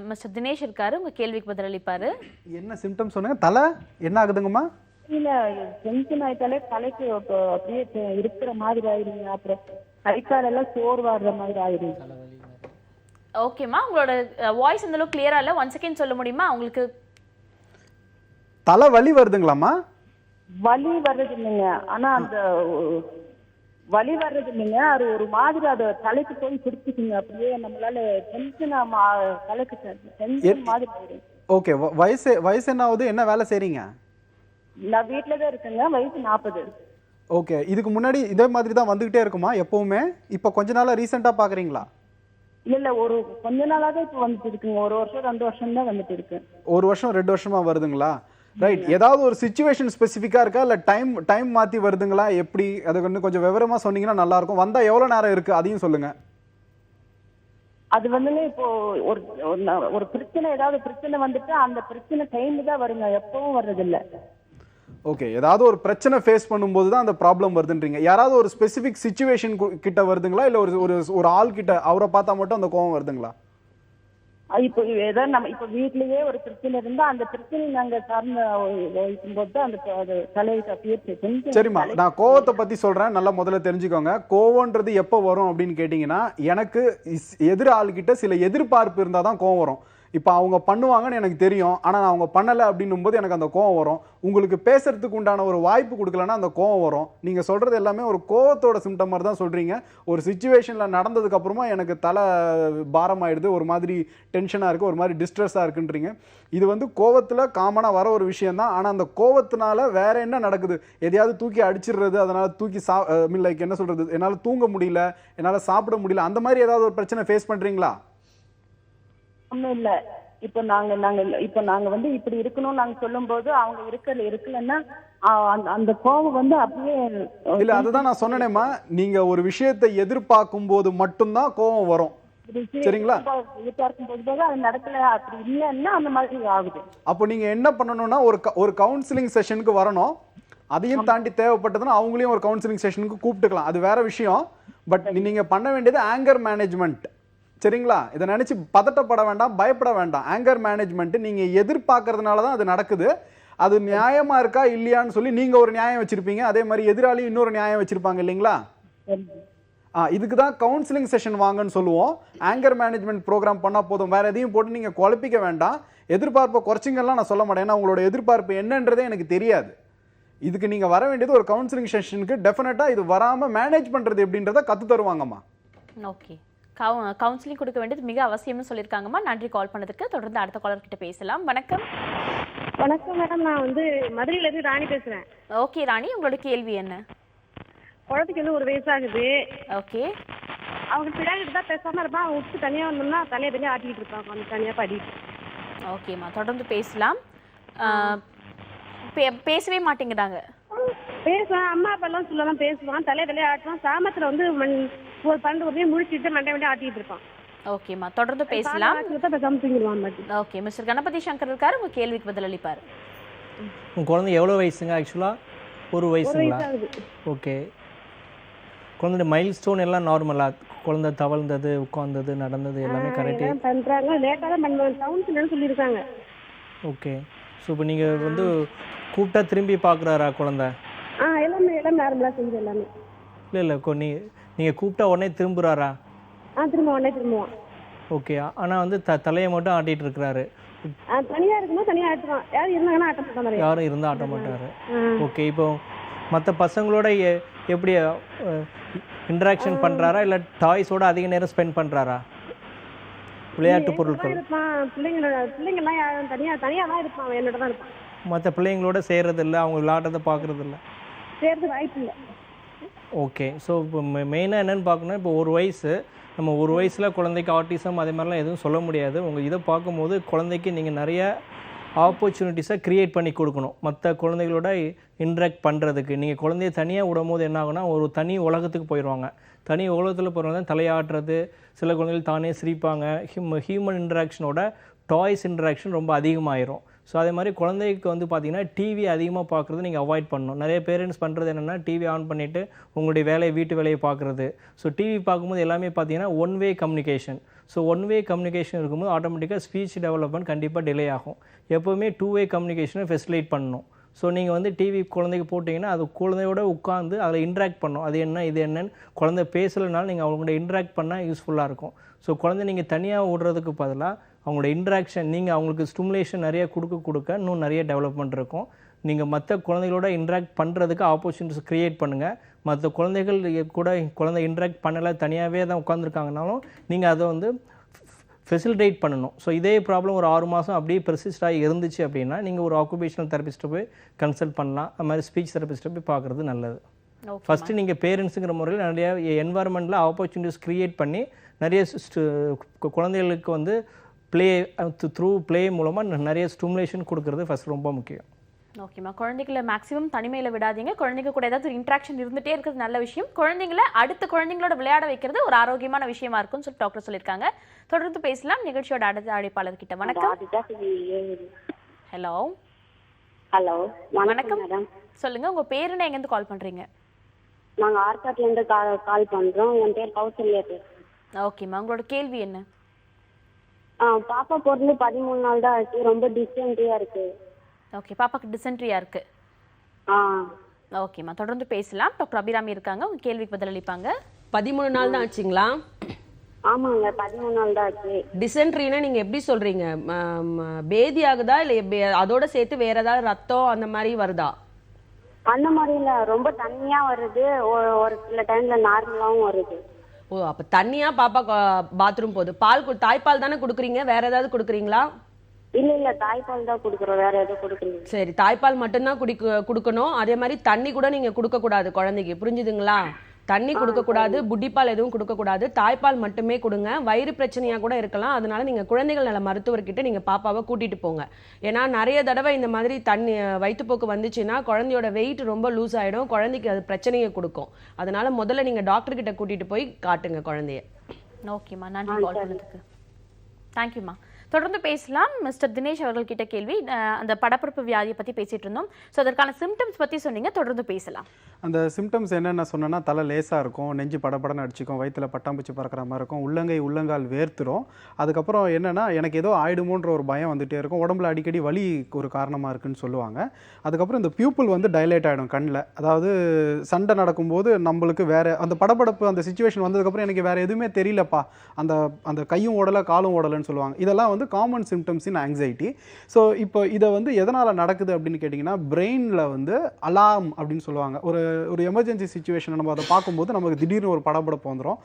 மிஸ்டர் தினேஷ் இருக்காரு, உங்க கேள்விக்கு பதிலளிப்பாரு. என்ன சிம்டம்ஸ் சொன்னீங்க? தலை என்ன ஆகுதுங்கம்மா? இல்ல, டென்ஷன் ஆயிட்டாலே தலைக்கு அப்படியே இருக்கிற மாதிரி ஆயிடுங்க. அப்புறம் கை காலெல்லாம் சோர்வாடுற மாதிரி ஆயிடுங்க. ஓகேம்மா, உங்களோட வாய்ஸ் அந்த அளவுக்கு கிளியரா இல்ல. 1 செகண்ட் சொல்ல முடியுமா? உங்களுக்கு தலை வலி வருதுங்களாம்மா? வலி வர்றது இல்லைங்க. ஆனா அந்த வலி வர்றது இல்லைங்க. அது ஒரு மாதிரி அது தலைக்கு போய் பிடிச்சிக்குங்க. அப்படியே நம்மளால டென்ஷன் தலைக்கு டென்ஷன் மாதிரி ஆயிடும். ஓகே, வயசு என்ன ஆகுது? என்ன வேலை செய்றீங்க? நான் வீட்டில தான் இருக்கேங்க. வயசு 40. ஓகே, இதுக்கு முன்னாடி இதே மாதிரி தான் வந்துகிட்டே இருக்குமா எப்பவுமே? இப்போ கொஞ்ச நாளா ரீசெண்டா பாக்குறீங்களா? இல்ல, ஒரு கொஞ்ச நாளாவே இப்போ வந்துட்டு இருக்குங்க. 1 வருஷம் 2 வருஷம் தான் வந்துட்டு இருக்கு. 1 வருஷம் 2 வருஷமா வருதுங்களா? ரைட். ஏதாவது ஒரு சிச்சுவேஷன் ஸ்பெசிஃபிக்காக இருக்கா, இல்லை டைம் மாற்றி வருதுங்களா? எப்படி அது கொஞ்சம் விவரமாக சொன்னீங்கன்னா நல்லாயிருக்கும். வந்தால் எவ்வளோ நேரம் இருக்குது அதையும் சொல்லுங்கள். அது வந்துங்க இப்போ ஒரு ஒரு பிரச்சனை, ஏதாவது பிரச்சனை வந்துட்டு அந்த பிரச்சனை டைம் தான் வருங்க, எப்பவும் வர்றதில்ல. ஓகே, ஏதாவது ஒரு பிரச்சனை ஃபேஸ் பண்ணும்போது தான் அந்த ப்ராப்ளம் வருதுன்றீங்க. யாராவது ஒரு ஸ்பெசிஃபிக் சுச்சுவேஷன் கிட்ட வருதுங்களா, இல்லை ஒரு ஆள் கிட்ட அவரை பார்த்தா மட்டும் அந்த கோவம் வருதுங்களா? இப்போ ஏதாவது நம்ம இப்போ வீட்லயே ஒரு பிரச்சனை இருந்தா அந்த பிரச்சனை நாங்க சார்ந்த வைக்கும்போது தான் அந்த தலையை அப்படியே. சரிம்மா, நான் கோவத்தை பத்தி சொல்றேன், நல்லா முதல்ல தெரிஞ்சுக்கோங்க. கோவம்ன்றது எப்போ வரும் அப்படின்னு கேட்டிங்கன்னா, எனக்கு எதிர் ஆளுகிட்ட சில எதிர்பார்ப்பு இருந்தால் தான் கோவம் வரும். இப்போ அவங்க பண்ணுவாங்கன்னு எனக்கு தெரியும், ஆனால் அவங்க பண்ணலை அப்படின்னும் போது எனக்கு அந்த கோவம் வரும். உங்களுக்கு பேசுறதுக்கு உண்டான ஒரு வாய்ப்பு கொடுக்கலன்னா அந்த கோவம் வரும். நீங்கள் சொல்கிறது எல்லாமே ஒரு கோவத்தோட சிம்டம் மாதிரி தான் சொல்கிறீங்க. ஒரு சுச்சுவேஷனில் நடந்ததுக்கப்புறமா எனக்கு தலை பாரமாயிடுது, ஒரு மாதிரி டென்ஷனாக இருக்குது, ஒரு மாதிரி டிஸ்ட்ரெஸ்ஸாக இருக்குன்றீங்க. இது வந்து கோவத்தில் காமனாக வர ஒரு விஷயந்தான். ஆனால் அந்த கோவத்தினால வேற என்ன நடக்குது? எதையாவது தூக்கி அடிச்சிடுறது, அதனால் தூக்கி லைக் என்ன சொல்கிறது, என்னால் தூங்க முடியல, என்னால் சாப்பிட முடியல, அந்த மாதிரி ஏதாவது ஒரு பிரச்சனை ஃபேஸ் பண்ணுறீங்களா? ஒன்றும் இல்லை. இப்போ நாங்க வந்து இப்படி இருக்கணும் நாங்க சொல்லும்போது அவங்க இருக்கலன்னா அந்த கோவம் வந்து அப்படியே இல்ல. அதுதான் நான் சொன்னேனேம்மா, நீங்க ஒரு விஷயத்தை எதிர்பார்க்கும் போது மட்டும்தான் கோவம் வரும், சரிங்களா? எதிர்பார்க்கும் போது அது நடக்கல, அப்படி இல்லைன்னா அந்த மாதிரி ஆகுது. அப்போ நீங்க என்ன பண்ணணும்னா ஒரு கவுன்சிலிங் செஷனுக்கு வரணும். அதையும் தாண்டி தேவைப்பட்டதுன்னா அவங்களையும் ஒரு கவுன்சிலிங் செஷனுக்கு கூப்பிட்டுக்கலாம், அது வேற விஷயம். பட் நீங்க பண்ண வேண்டியது ஆங்கர் மேனேஜ்மெண்ட், சரிங்களா? இதை நினைச்சு பதட்டப்பட வேண்டாம், பயப்பட வேண்டாம். ஆங்கர் மேனேஜ்மெண்ட் நீங்க எதிர்பார்க்கறதுனால தான் அது நடக்குது. அது நியாயமா இருக்கா இல்லையான்னு சொல்லி நீங்க ஒரு நியாயம் வச்சிருப்பீங்க, அதே மாதிரி எதிராளியும் இன்னொரு நியாயம் வச்சிருப்பாங்க இல்லைங்களா? இதுக்கு தான் கவுன்சிலிங் செஷன் வாங்கன்னு சொல்லுவோம். ஆங்கர் மேனேஜ்மெண்ட் ப்ரோக்ராம் பண்ணால் போதும், வேற எதையும் போட்டு நீங்கள் குழப்பிக்க வேண்டாம். எதிர்பார்ப்பை குறைச்சிங்கலாம் நான் சொல்ல மாட்டேன், ஏன்னா உங்களோட எதிர்பார்ப்பு என்னன்றதே எனக்கு தெரியாது. இதுக்கு நீங்கள் வர வேண்டியது ஒரு கவுன்சிலிங் செஷனுக்கு. டெஃபினட்டாக இது வராமல் மேனேஜ் பண்ணுறது எப்படின்றத கற்று தருவாங்கம்மா. ஓகே, கவுன்சிலிங் கொடுக்க வேண்டியது மிக அவசியம்னு சொல்லியிருக்காங்கம்மா. நன்றி கால் பண்ணதுக்கு. தொடர்ந்து அடுத்த காலர் கிட்ட பேசலாம். வணக்கம். வணக்கம் மேடம், நான் வந்து மதுரையில இருந்து ராணி பேசுறேன். ஓகே ராணி, உங்களோட கேள்வி என்ன? குழந்தைக்கு வந்து 1 வயசாகுது. ஓகே. அவங்க பிள்ளைகிட்ட தான் பேசாம இருப்பான், அவங்க விட்டு தனியா வந்தோம்னா தனியா ஆட்டிட்டு இருப்பாங்க, அந்த தனியா படிட்டு. ஓகேம்மா, தொடர்ந்து பேசலாம். பேசவே மாட்டேங்கிறாங்க. பேசுவான், அம்மா அப்பா எல்லாம் சொல்லலாம், பேசுவான், தலையை ஆட்டுவான். சாமத்துல வந்து ஒரு 12 வரையும் முடிச்சுட்டு மண்டை ஆட்டிட்டு இருப்பான். ஓகேம்மா, தொடர்ந்து பேசலாம். ஓகே, மிஸ்டர் கணபதி சங்கர் இருக்காரு, உங்க கேள்விக்கு பதில் அளிப்பாரு. உங்க குழந்தை எவ்வளோ வயசுங்க? ஆக்சுவலாக 1 வயசுங்களா? ஓகே. குழந்தைய மைல் ஸ்டோன் எல்லாம் நார்மலா? குழந்தை தவழ்ந்தது, உட்கார்ந்தது, நடந்தது எல்லாமே கரெக்டா பண்றாங்க? லேட்டா தான் பண்ணுவாங்க, சவுண்ட்ஸ் சொல்லியிருக்காங்க. ஓகே. ஸோ இப்போ நீங்கள் வந்து கூப்பிட்டா திரும்பி பார்க்குறாரா குழந்தை? எல்லாம் நார்மலா செஞ்சு எல்லாமே. இல்லை நீங்கள் கூப்பிட்டா உடனே திரும்புறாரா? திரும்புவான். ஓகே. ஆனால் வந்து தலையை மட்டும் ஆட்டிட்டு இருக்கிறாரு. தனியா இருக்கும்போது தனியா ஆட்டுவான், யாரும் இருந்தாங்கன்னா ஆட்ட மாட்டாங்க. யாரும் இருந்தால் ஆட்ட மாட்டாரு. ஓகே. இப்போ மற்ற பசங்களோட எப்படி இன்ட்ராக்ஷன் பண்ணுறாரா, இல்லை டாய்ஸோட அதிக நேரம் ஸ்பெண்ட் பண்ணுறாரா? விளையாட்டு பொருட்கள் பிள்ளைங்கெல்லாம் யாரும் தனியா தான் இருப்பான், என்னோட தான் இருப்பான். மற்ற பிள்ளைங்களோட சேர்றது இல்லை, அவங்க விளையாட்டத்தை பார்க்குறது இல்லை, சேர்றது வாய்ப்பு இல்லை. ஓகே. ஸோ இப்போ மெயினாக என்னென்னு பார்க்கணும், இப்போ 1 வயசு, நம்ம 1 வயசில் குழந்தைக்கு ஆட்டிசம் அதே மாதிரிலாம் எதுவும் சொல்ல முடியாது. உங்கள் இதை பார்க்கும்போது குழந்தைக்கு நீங்கள் நிறைய ஆப்பர்ச்சுனிட்டிஸை க்ரியேட் பண்ணி கொடுக்கணும், மற்ற குழந்தைகளோட இன்ட்ராக்ட் பண்ணுறதுக்கு. நீங்கள் குழந்தைய தனியாக விடும்போது என்ன ஆகுனா, ஒரு தனி உலகத்துக்கு போயிடுவாங்க. தனி உலகத்தில் போகிறவங்க தான் தலையாட்டுறது, சில குழந்தைகள் தானே சிரிப்பாங்க. ஹியூமன் இன்ட்ராக்ஷனோட டாய்ஸ் இன்ட்ராக்ஷன் ரொம்ப அதிகமாகிடும். ஸோ அதே மாதிரி குழந்தைக்கு வந்து பார்த்திங்கன்னா டிவி அதிகமாக பார்க்குறது நீங்கள் அவாய்ட் பண்ணணும். நிறைய பேரண்ட்ஸ் பண்ணுறது என்னென்னா, டிவி ஆன் பண்ணிவிட்டு உங்களுடைய வீட்டு வேலையை பார்க்குறது. ஸோ டிவி பார்க்கும்போது எல்லாமே பார்த்தீங்கன்னா 1 way communication. So 1 way communication இருக்கும்போது ஆட்டோமேட்டிக்காக ஸ்பீச் டெவலப்மெண்ட் கண்டிப்பாக டிலே ஆகும். எப்போவுமே 2 வே கம்யூனிகேஷனை ஃபெசிலிட்டேட் பண்ணணும். ஸோ நீங்கள் வந்து டிவி குழந்தைக்கு போட்டிங்கன்னா அது குழந்தையோட உட்காந்து அதில் இன்ட்ராக்ட் பண்ணணும். அது என்ன இது என்னன்னு குழந்தை பேசலைனாலும் நீங்கள் அவங்களோட இன்ட்ராக்ட் பண்ணால் யூஸ்ஃபுல்லாக இருக்கும். ஸோ குழந்தை நீங்கள் தனியாக விடுறதுக்கு பதிலாக அவங்களோட இன்ட்ராக்ஷன் நீங்கள் அவங்களுக்கு ஸ்டிமுலேஷன் நிறைய கொடுக்க இன்னும் நிறைய டெவலப்மெண்ட் இருக்கும். நீங்கள் மற்ற குழந்தைகளோட இன்ட்ராக்ட் பண்ணுறதுக்கு ஆப்பர்ச்சுனிட்டிஸ் க்ரியேட் பண்ணுங்கள். மற்ற குழந்தைகள் கூட குழந்தை இன்ட்ராக்ட் பண்ணலை, தனியாகவே தான் உட்காந்துருக்காங்கனாலும் நீங்கள் அதை வந்து ஃபெசிலிட்டேட் பண்ணணும். ஸோ இதே ப்ராப்ளம் ஒரு 6 மாதம் அப்படியே பெர்சிஸ்ட் ஆகி இருந்துச்சு அப்படின்னா நீங்கள் ஒரு ஆக்குபேஷனல் தெரபிஸ்ட்டை போய் கன்சல்ட் பண்ணலாம். அது மாதிரி ஸ்பீச் தெரபிஸ்ட்டை போய் பார்க்குறது நல்லது. ஃபஸ்ட்டு நீங்கள் பேரண்ட்ஸுங்கிற முறையில் நிறைய என்வாயர்மெண்ட்டில் ஆப்பர்ச்சுனிட்டிஸ் க்ரியேட் பண்ணி நிறைய குழந்தைகளுக்கு வந்து ப்ளே த்ரூ ப்ளே மூலமாக நிறைய ஸ்டிமுலேஷன் கொடுக்கறது ஃபஸ்ட் ரொம்ப முக்கியம். ஓகேம்மா, குழந்தைகளை மேக்ஸிமம் தனிமையில விடாதீங்க. குழந்தைங்க கூட ஏதாவது இன்ட்ராக்ஷன் இருந்துட்டே இருக்கிறது நல்ல விஷயம். குழந்தைங்களை அடுத்த குழந்தைங்களோட விளையாட வைக்கிறது ஒரு ஆரோக்கியமான விஷயமா இருக்கும்னு சொல்லி டாக்டர் சொல்லியிருக்காங்க. தொடர்ந்து பேசலாம் நிகழ்ச்சியோட அடுத்த அழைப்பாளர் கிட்ட. வணக்கம். ஹலோ ஹலோ வணக்கம் மேடம். சொல்லுங்க, உங்க பேர் என்ன, எங்கேருந்து கால் பண்றீங்க? நாங்க ஆர்காட்ல இருந்து கால் பண்றோம். என் பேர் கௌசல்யா பேசுறேன். ஓகேம்மா, உங்களோட கேள்வி என்ன? பாப்பா பிறந்து 13 நாள் தான் ஆச்சு. ரொம்ப டிஸ்டன்டியா இருக்கு. ஓகே, பாப்பாக்கு டிசென்ட்ரியா இருக்கு. ஓகேம்மா, தொடர்ந்து பேசலாம். டாக்டர் அபிராமி இருக்காங்க, உங்க கேள்விக்கு பதிலளிப்பாங்க. 13 நாள் தான் ஆச்சுங்களா? ஆமாங்க, 13 நாள் தான் ஆச்சு. டிசென்ட்ரினா நீங்க எப்படி சொல்றீங்க? பேதி ஆகுதா இல்ல அதோட சேர்த்து வேற ஏதாவது ரத்தம் அந்த மாதிரி வருதா? அந்த மாதிரி இல்ல, ரொம்ப தண்ணியா வருது. ஒரு சில டைம்ல நார்மலாவும் வருது. ஓ, அப்ப தண்ணியா பாப்பா பாத்ரூம் போகுது. தாய்ப்பால் தானே குடுக்குறீங்க, வேற ஏதாவது குடுக்குறீங்களா? இல்ல தாய்ப்பால் தான் குடுக்குறோம், வேற எதுவும் குடுக்கல. சரி, தாய்ப்பால் மட்டும்தான் குடுக்கணும். அதே மாதிரி தண்ணி கூட நீங்க குடுக்க கூடாது குழந்தைக்கு, புரிஞ்சுதுங்களா? தண்ணி கொடுக்க கூடாது, புட்டிப்பால் எதுவும் கொடுக்க கூடாது, தாய்ப்பால் மட்டுமே கொடுங்க. வயிறு பிரச்சனையா கூட இருக்கலாம். அதனால நீங்க குழந்தைகள் நல மருத்துவர்கிட்ட நீங்க பாப்பாவை கூட்டிட்டு போங்க. ஏன்னா நிறைய தடவை இந்த மாதிரி வயிற்றுப்போக்கு வந்துச்சுன்னா குழந்தையோட வெயிட் ரொம்ப லூஸ் ஆயிடும், குழந்தைக்கு அது பிரச்சனையை கொடுக்கும். அதனால முதல்ல நீங்க டாக்டர் கிட்ட கூட்டிட்டு போய் காட்டுங்க குழந்தைய. ஓகேம்மா, நன்றி கால் பண்ணதுக்கு. தேங்க்யூம்மா. தொடர்ந்து பேசலாம். மிஸ்டர் தினேஷ் அவர்கள் கிட்ட கேள்வி, அந்த படப்பிடிப்பு வியாதியை பத்தி பேசிட்டு இருந்தோம். ஸோ அதற்கான சிம்டம்ஸ் பத்தி சொன்னீங்க, தொடர்ந்து பேசலாம். அந்த சிம்டம்ஸ் என்னென்ன சொன்னேன்னா, தலை லேசாக இருக்கும், நெஞ்சு படபடன்னு அடிச்சிக்கும், வயிற்றுல பட்டாம்பூச்சி பறக்கிற மாதிரி இருக்கும், உள்ளங்கால் வேர்த்துரும். அதுக்கப்புறம் என்னென்னா, எனக்கு ஏதோ ஆயிடுமோன்ற ஒரு பயம் வந்துகிட்டே இருக்கும், உடம்புல அடிக்கடி வலி ஒரு காரணமாக இருக்குன்னு சொல்லுவாங்க. அதுக்கப்புறம் இந்த பியூப்பிள் வந்து டைலேட் ஆகிடும் கண்ணில். அதாவது சண்டை நடக்கும்போது நம்மளுக்கு வேறு அந்த படபடப்பு அந்த சுச்சுவேஷன் வந்ததுக்கப்புறம் எனக்கு வேறு எதுவுமே தெரியலப்பா, அந்த கையும் ஓடலை காலும் ஓடலைன்னு சொல்லுவாங்க. இதெல்லாம் வந்து காமன் சிம்டம்ஸ் இன் ஆங்ஸைட்டி. ஸோ இப்போ இதை வந்து எதனால் நடக்குது அப்படின்னு கேட்டிங்கன்னா, பிரெயினில் வந்து அலார்ம் அப்படின்னு சொல்லுவாங்க. ஒரு எமர்ஜென்சி சுச்சுவேஷனை நம்ம அதை பார்க்கும்போது நமக்கு திடீர்னு ஒரு படபடப்பு வந்துடும்.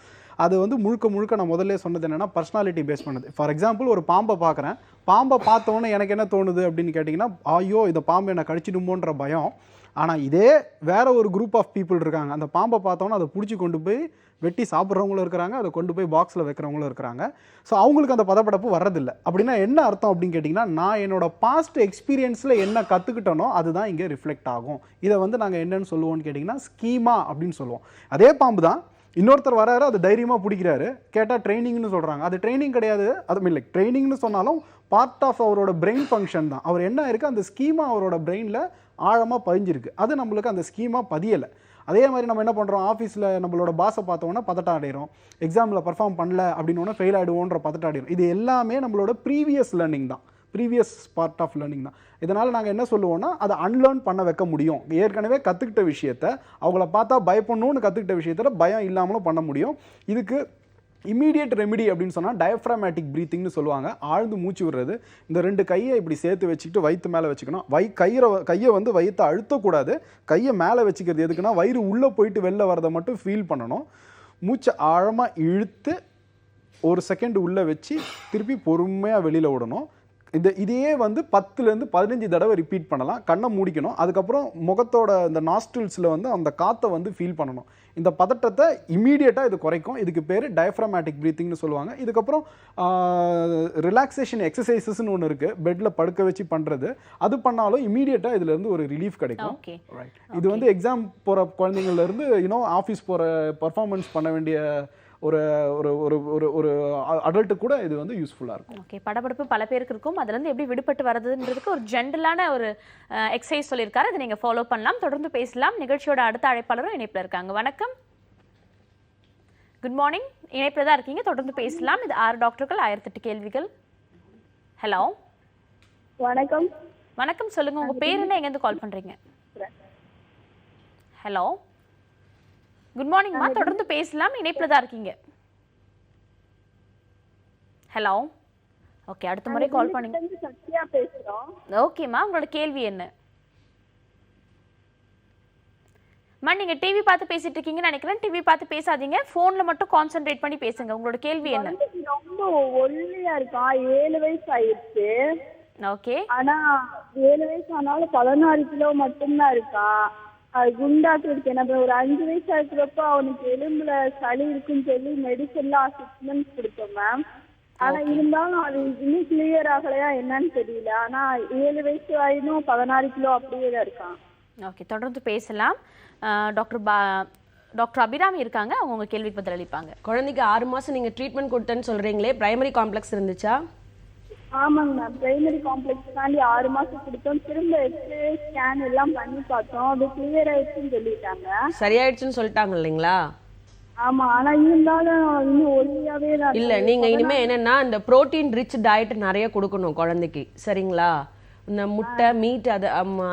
அது வந்து முழுக்க நான் முதல்ல சொன்னது என்னென்னா பர்சனாலிட்டி பேஸ் பண்ணுது. ஃபார் எக்ஸாம்பிள், ஒரு பாம்பை பார்க்குறேன், பாம்பை பார்த்தோன்னே எனக்கு என்ன தோணுது அப்படின்னு கேட்டிங்கன்னா, ஐயோ இந்த பாம்பை என்னை கடிச்சிடுமோன்ற பயம். ஆனால் இதே வேற ஒரு குரூப் ஆஃப் பீப்புள் இருக்காங்க, அந்த பாம்பை பார்த்தோன்னே அதை பிடிச்சி கொண்டு போய் வெட்டி சாப்பிட்றவங்களும் இருக்கிறாங்க, அதை கொண்டு போய் பாக்ஸில் வைக்கிறவங்களும் இருக்கிறாங்க. ஸோ அவங்களுக்கு அந்த பதப்படப்பு வர்றதில்லை. அப்படின்னா என்ன அர்த்தம் அப்படின்னு கேட்டிங்கன்னா, நான் என்னோட பாஸ்ட் எக்ஸ்பீரியன்ஸில் என்ன கற்றுக்கிட்டனோ அதுதான் இங்கே ரிஃப்ளெக்ட் ஆகும். இதை வந்து நாங்கள் என்னென்னு சொல்லுவோம்னு கேட்டிங்கன்னா ஸ்கீமா அப்படின்னு சொல்லுவோம். அதே பாம்பு தான் இன்னொருத்தர் வராரு, அது தைரியமாக பிடிக்கிறாரு, கேட்டால் ட்ரைனிங்னு சொல்கிறாங்க. அது ட்ரைனிங் கிடையாது. அது இல்லை, ட்ரைனிங்னு சொன்னாலும் பார்ட் ஆஃப் அவரோட பிரெயின் ஃபங்க்ஷன் தான். அவர் என்ன இருக்குது, அந்த ஸ்கீமா அவரோட பிரெயினில் ஆழமாக பதிஞ்சிருக்கு. அது நம்மளுக்கு அந்த ஸ்கீமா பதியலை. அதே மாதிரி நம்ம என்ன பண்ணுறோம், ஆஃபீஸில் நம்மளோட பாஸை பார்த்தோன்னா பதட்டம் அடைகிறோம், எக்ஸாமில் பர்ஃபார்ம் பண்ணல அப்படின்னோன்னா ஃபெயில் ஆகிடுவோன்ற பதட்டம் அடைகிறோம். இது எல்லாமே நம்மளோட ப்ரீவியஸ் லேர்னிங் தான், ப்ரீவியஸ் பார்ட் ஆஃப் லேர்னிங் தான். இதனால் நாங்கள் என்ன சொல்லுவோம்னா, அதை அன்லேர்ன் பண்ண வைக்க முடியும். ஏற்கனவே கற்றுக்கிட்ட விஷயத்த, அவங்கள பார்த்தா பயப்படணும்னு கற்றுக்கிட்ட விஷயத்தில் பயம் இல்லாமலும் பண்ண முடியும். இதுக்கு இமீடியட் ரெமிடி அப்படின்னு சொன்னால் டயஃப்ராமேட்டிக் ப்ரீத்திங்னு சொல்லுவாங்க. ஆழ்ந்து மூச்சு விடுறது. இந்த 2 கையை இப்படி சேர்த்து வச்சுக்கிட்டு வயிற்று மேலே வச்சுக்கணும். கையை வந்து வயிற்றை அழுத்தக்கூடாது, கையை மேலே வச்சுக்கிறது எதுக்குன்னா வயிறு உள்ளே போயிட்டு வெளில வரதை மட்டும் ஃபீல் பண்ணணும். மூச்சை ஆழமாக இழுத்து 1 செகண்ட் உள்ளே வச்சு திருப்பி பொறுமையாக வெளியில் விடணும். இதையே வந்து 10லேருந்து 15 தடவை ரிப்பீட் பண்ணலாம். கண்ணை மூடிக்கணும். அதுக்கப்புறம் முகத்தோட இந்த நாஸ்ட்ரில்ஸில் வந்து அந்த காற்றை வந்து ஃபீல் பண்ணணும். இந்த பதட்டத்தை இமீடியட்டாக இது குறைக்கும். இதுக்கு பேர் டயஃப்ராமேட்டிக் ப்ரீத்திங்னு சொல்லுவாங்க. இதுக்கப்புறம் ரிலாக்ஸேஷன் எக்ஸசைசஸ்ன்னு ஒன்று இருக்குது, பெட்டில் படுக்க வச்சு பண்ணுறது. அது பண்ணாலும் இமீடியட்டாக இதுலேருந்து ஒரு ரிலீஃப் கிடைக்கும். ரைட். இது வந்து எக்ஸாம் போகிற குழந்தைங்கள்லேருந்து ஆஃபீஸ் போகிற பர்ஃபார்மன்ஸ் பண்ண வேண்டிய ஒரு ஒரு ஒரு ஒரு ஒரு அடல்ட்டு கூட இது வந்து யூஸ்ஃபுல்லாக இருக்கும். ஓகே, படபடப்பு பல பேருக்கு இருக்கும், அதுலேருந்து எப்படி விடுபட்டு வரதுன்றதுக்கு ஒரு ஜென்ரலான ஒரு எக்ஸசைஸ் சொல்லியிருக்காரு, அதை நீங்கள் ஃபாலோ பண்ணலாம். தொடர்ந்து பேசலாம். நிகழ்ச்சியோட அடுத்த அழைப்பாளரும் இணைப்பில் இருக்காங்க. வணக்கம், குட் மார்னிங். இணைப்பில் தான் இருக்கீங்க, தொடர்ந்து பேசலாம். இது 6 டாக்டர்கள் 1008 கேள்விகள். ஹலோ வணக்கம். வணக்கம், சொல்லுங்க, உங்க பேர் என்ன, எங்கேருந்து கால் பண்றீங்க? ஹலோ குட் மார்னிங்மா, தொடர்ந்து பேசலாம். இணைப்பில் தான் இருக்கீங்க. ஹலோ ஓகே, அடுத்த முறை கால் பண்ணுங்க. சத்யா பேசுறோம். ஓகேம்மா, உங்களோட கேள்வி என்ன? நீங்க டிவி பார்த்து பேசிட்டு இருக்கீங்கன்னு நினைக்கிறேன். டிவி பார்த்து பேசாதீங்க, போன்ல மட்டும் கான்சென்ட்ரேட் பண்ணி பேசுங்க. உங்களோட கேள்வி என்ன? ரொம்ப ஒல்லியா இருக்கான், 7 வயசு ஆயிடுச்சு. ஓகே. ஆனா 7 வயசு ஆனாலும் 16 கிலோ மட்டும்தான் இருக்கான். அது குண்டாக்குறதுக்கு என்ன, ஒரு 5 வயசு இருக்கிறப்ப அவனுக்கு எலும்புல சளி இருக்குன்னு சொல்லி மெடிசன்லாம் 6 months கொடுத்தோம் மேம். ஆனா இருந்தாலும் அது இன்னும் கிளியர் ஆகலையா என்னன்னு தெரியல. ஆனா 7 வயசு ஆயினும் 16 கிலோ அப்படியே தான் இருக்கான். ஓகே, தொடர்ந்து பேசலாம். டாக்டர் அபிராமி இருக்காங்க, அவங்க உங்க கேள்விக்கு பதில் அளிப்பாங்க. குழந்தைக்கு 6 மாசம் நீங்க ட்ரீட்மெண்ட் கொடுத்தேன்னு சொல்றீங்களே, பிரைமரி காம்ப்ளெக்ஸ் இருந்துச்சா? ஆமாங்க மேம், பிரைமரி காம்ப்ளெக்ஸ் தாண்டி 6 மாசம் கொடுத்தோம். திரும்ப எக்ஸ்ரே ஸ்கேன் எல்லாம் பண்ணி பார்த்தோம், அது கிளியர் ஆயிடுச்சுன்னு சொல்லிட்டாங்க. சரியாயிடுச்சுன்னு சொல்லிட்டாங்க இல்லைங்களா? ஆமா, ஆனா இருந்தாலும் இன்னும் ஒல்லியாவே தான். இல்ல, நீங்க இனிமே என்னன்னா இந்த புரோட்டீன் ரிச் டயட் நிறைய கொடுக்கணும் குழந்தைக்கு, சரிங்களா? இந்த முட்டை, மீட், அது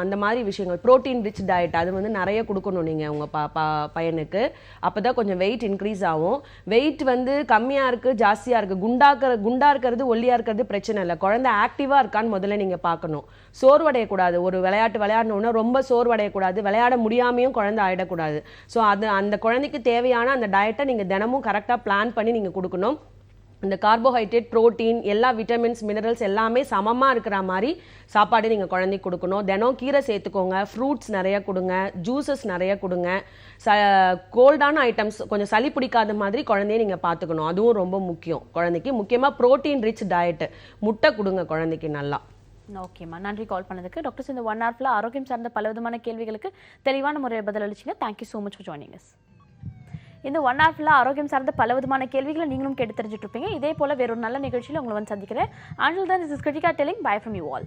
அந்த மாதிரி விஷயங்கள், புரோட்டீன் ரிச் டயட் அது வந்து நிறைய கொடுக்கணும் நீங்கள் உங்கள் பையனுக்கு. அப்போ தான் கொஞ்சம் வெயிட் இன்க்ரீஸ் ஆகும். வெயிட் வந்து கம்மியாக இருக்குது, ஜாஸ்தியாக இருக்குது, குண்டா இருக்கிறது ஒல்லியாக இருக்கிறது பிரச்சனை இல்லை. குழந்தை ஆக்டிவாக இருக்கான்னு முதல்ல நீங்கள் பார்க்கணும். சோர்வடையக்கூடாது. ஒரு விளையாட்டு விளையாடணுன்னா ரொம்ப சோர்வடையக்கூடாது, விளையாட முடியாமையும் குழந்தை ஆகிடக்கூடாது. ஸோ அந்த குழந்தைக்கு தேவையான அந்த டயட்டை நீங்கள் தினமும் கரெக்டாக பிளான் பண்ணி நீங்கள் கொடுக்கணும். இந்த கார்போஹைட்ரேட், புரோட்டீன், எல்லா விட்டமின்ஸ், மினரல்ஸ் எல்லாமே சமமாக இருக்கிற மாதிரி சாப்பாடு நீங்கள் குழந்தைக்கு கொடுக்கணும். தினம் கீரை சேர்த்துக்கோங்க, ஃப்ரூட்ஸ் நிறைய கொடுங்க, ஜூஸஸ் நிறைய கொடுங்க. கோல்டான ஐட்டம்ஸ், கொஞ்சம் சளி பிடிக்காத மாதிரி குழந்தைய நீங்கள் பார்த்துக்கணும். அதுவும் ரொம்ப முக்கியம் குழந்தைக்கு. முக்கியமாக புரோட்டீன் ரிச் டயட்டு, முட்டை கொடுங்க குழந்தைக்கு நல்லா. ஓகேம்மா, நன்றி கால் பண்ணதுக்கு. டாக்டர்ஸ் இந்த 1 ஹவர்ல ஆரோக்கியம் சார்ந்த பல விதமான கேள்விகளுக்கு தெளிவான முறையில் பதில் அளிச்சிங்க. Thank you so much for joining us. இந்த 1 ஹவர்ல ஆரோக்கியம் சார்ந்த பல விதமான கேள்விகளை நீங்களும் கேட்டு தெரிஞ்சுட்டு இருப்பீங்க. இதே போல வேறொரு நல்ல நிகழ்ச்சியில் உங்களை வந்து சந்திக்கிறேன். Until then, this is Kritika telling bye from you all.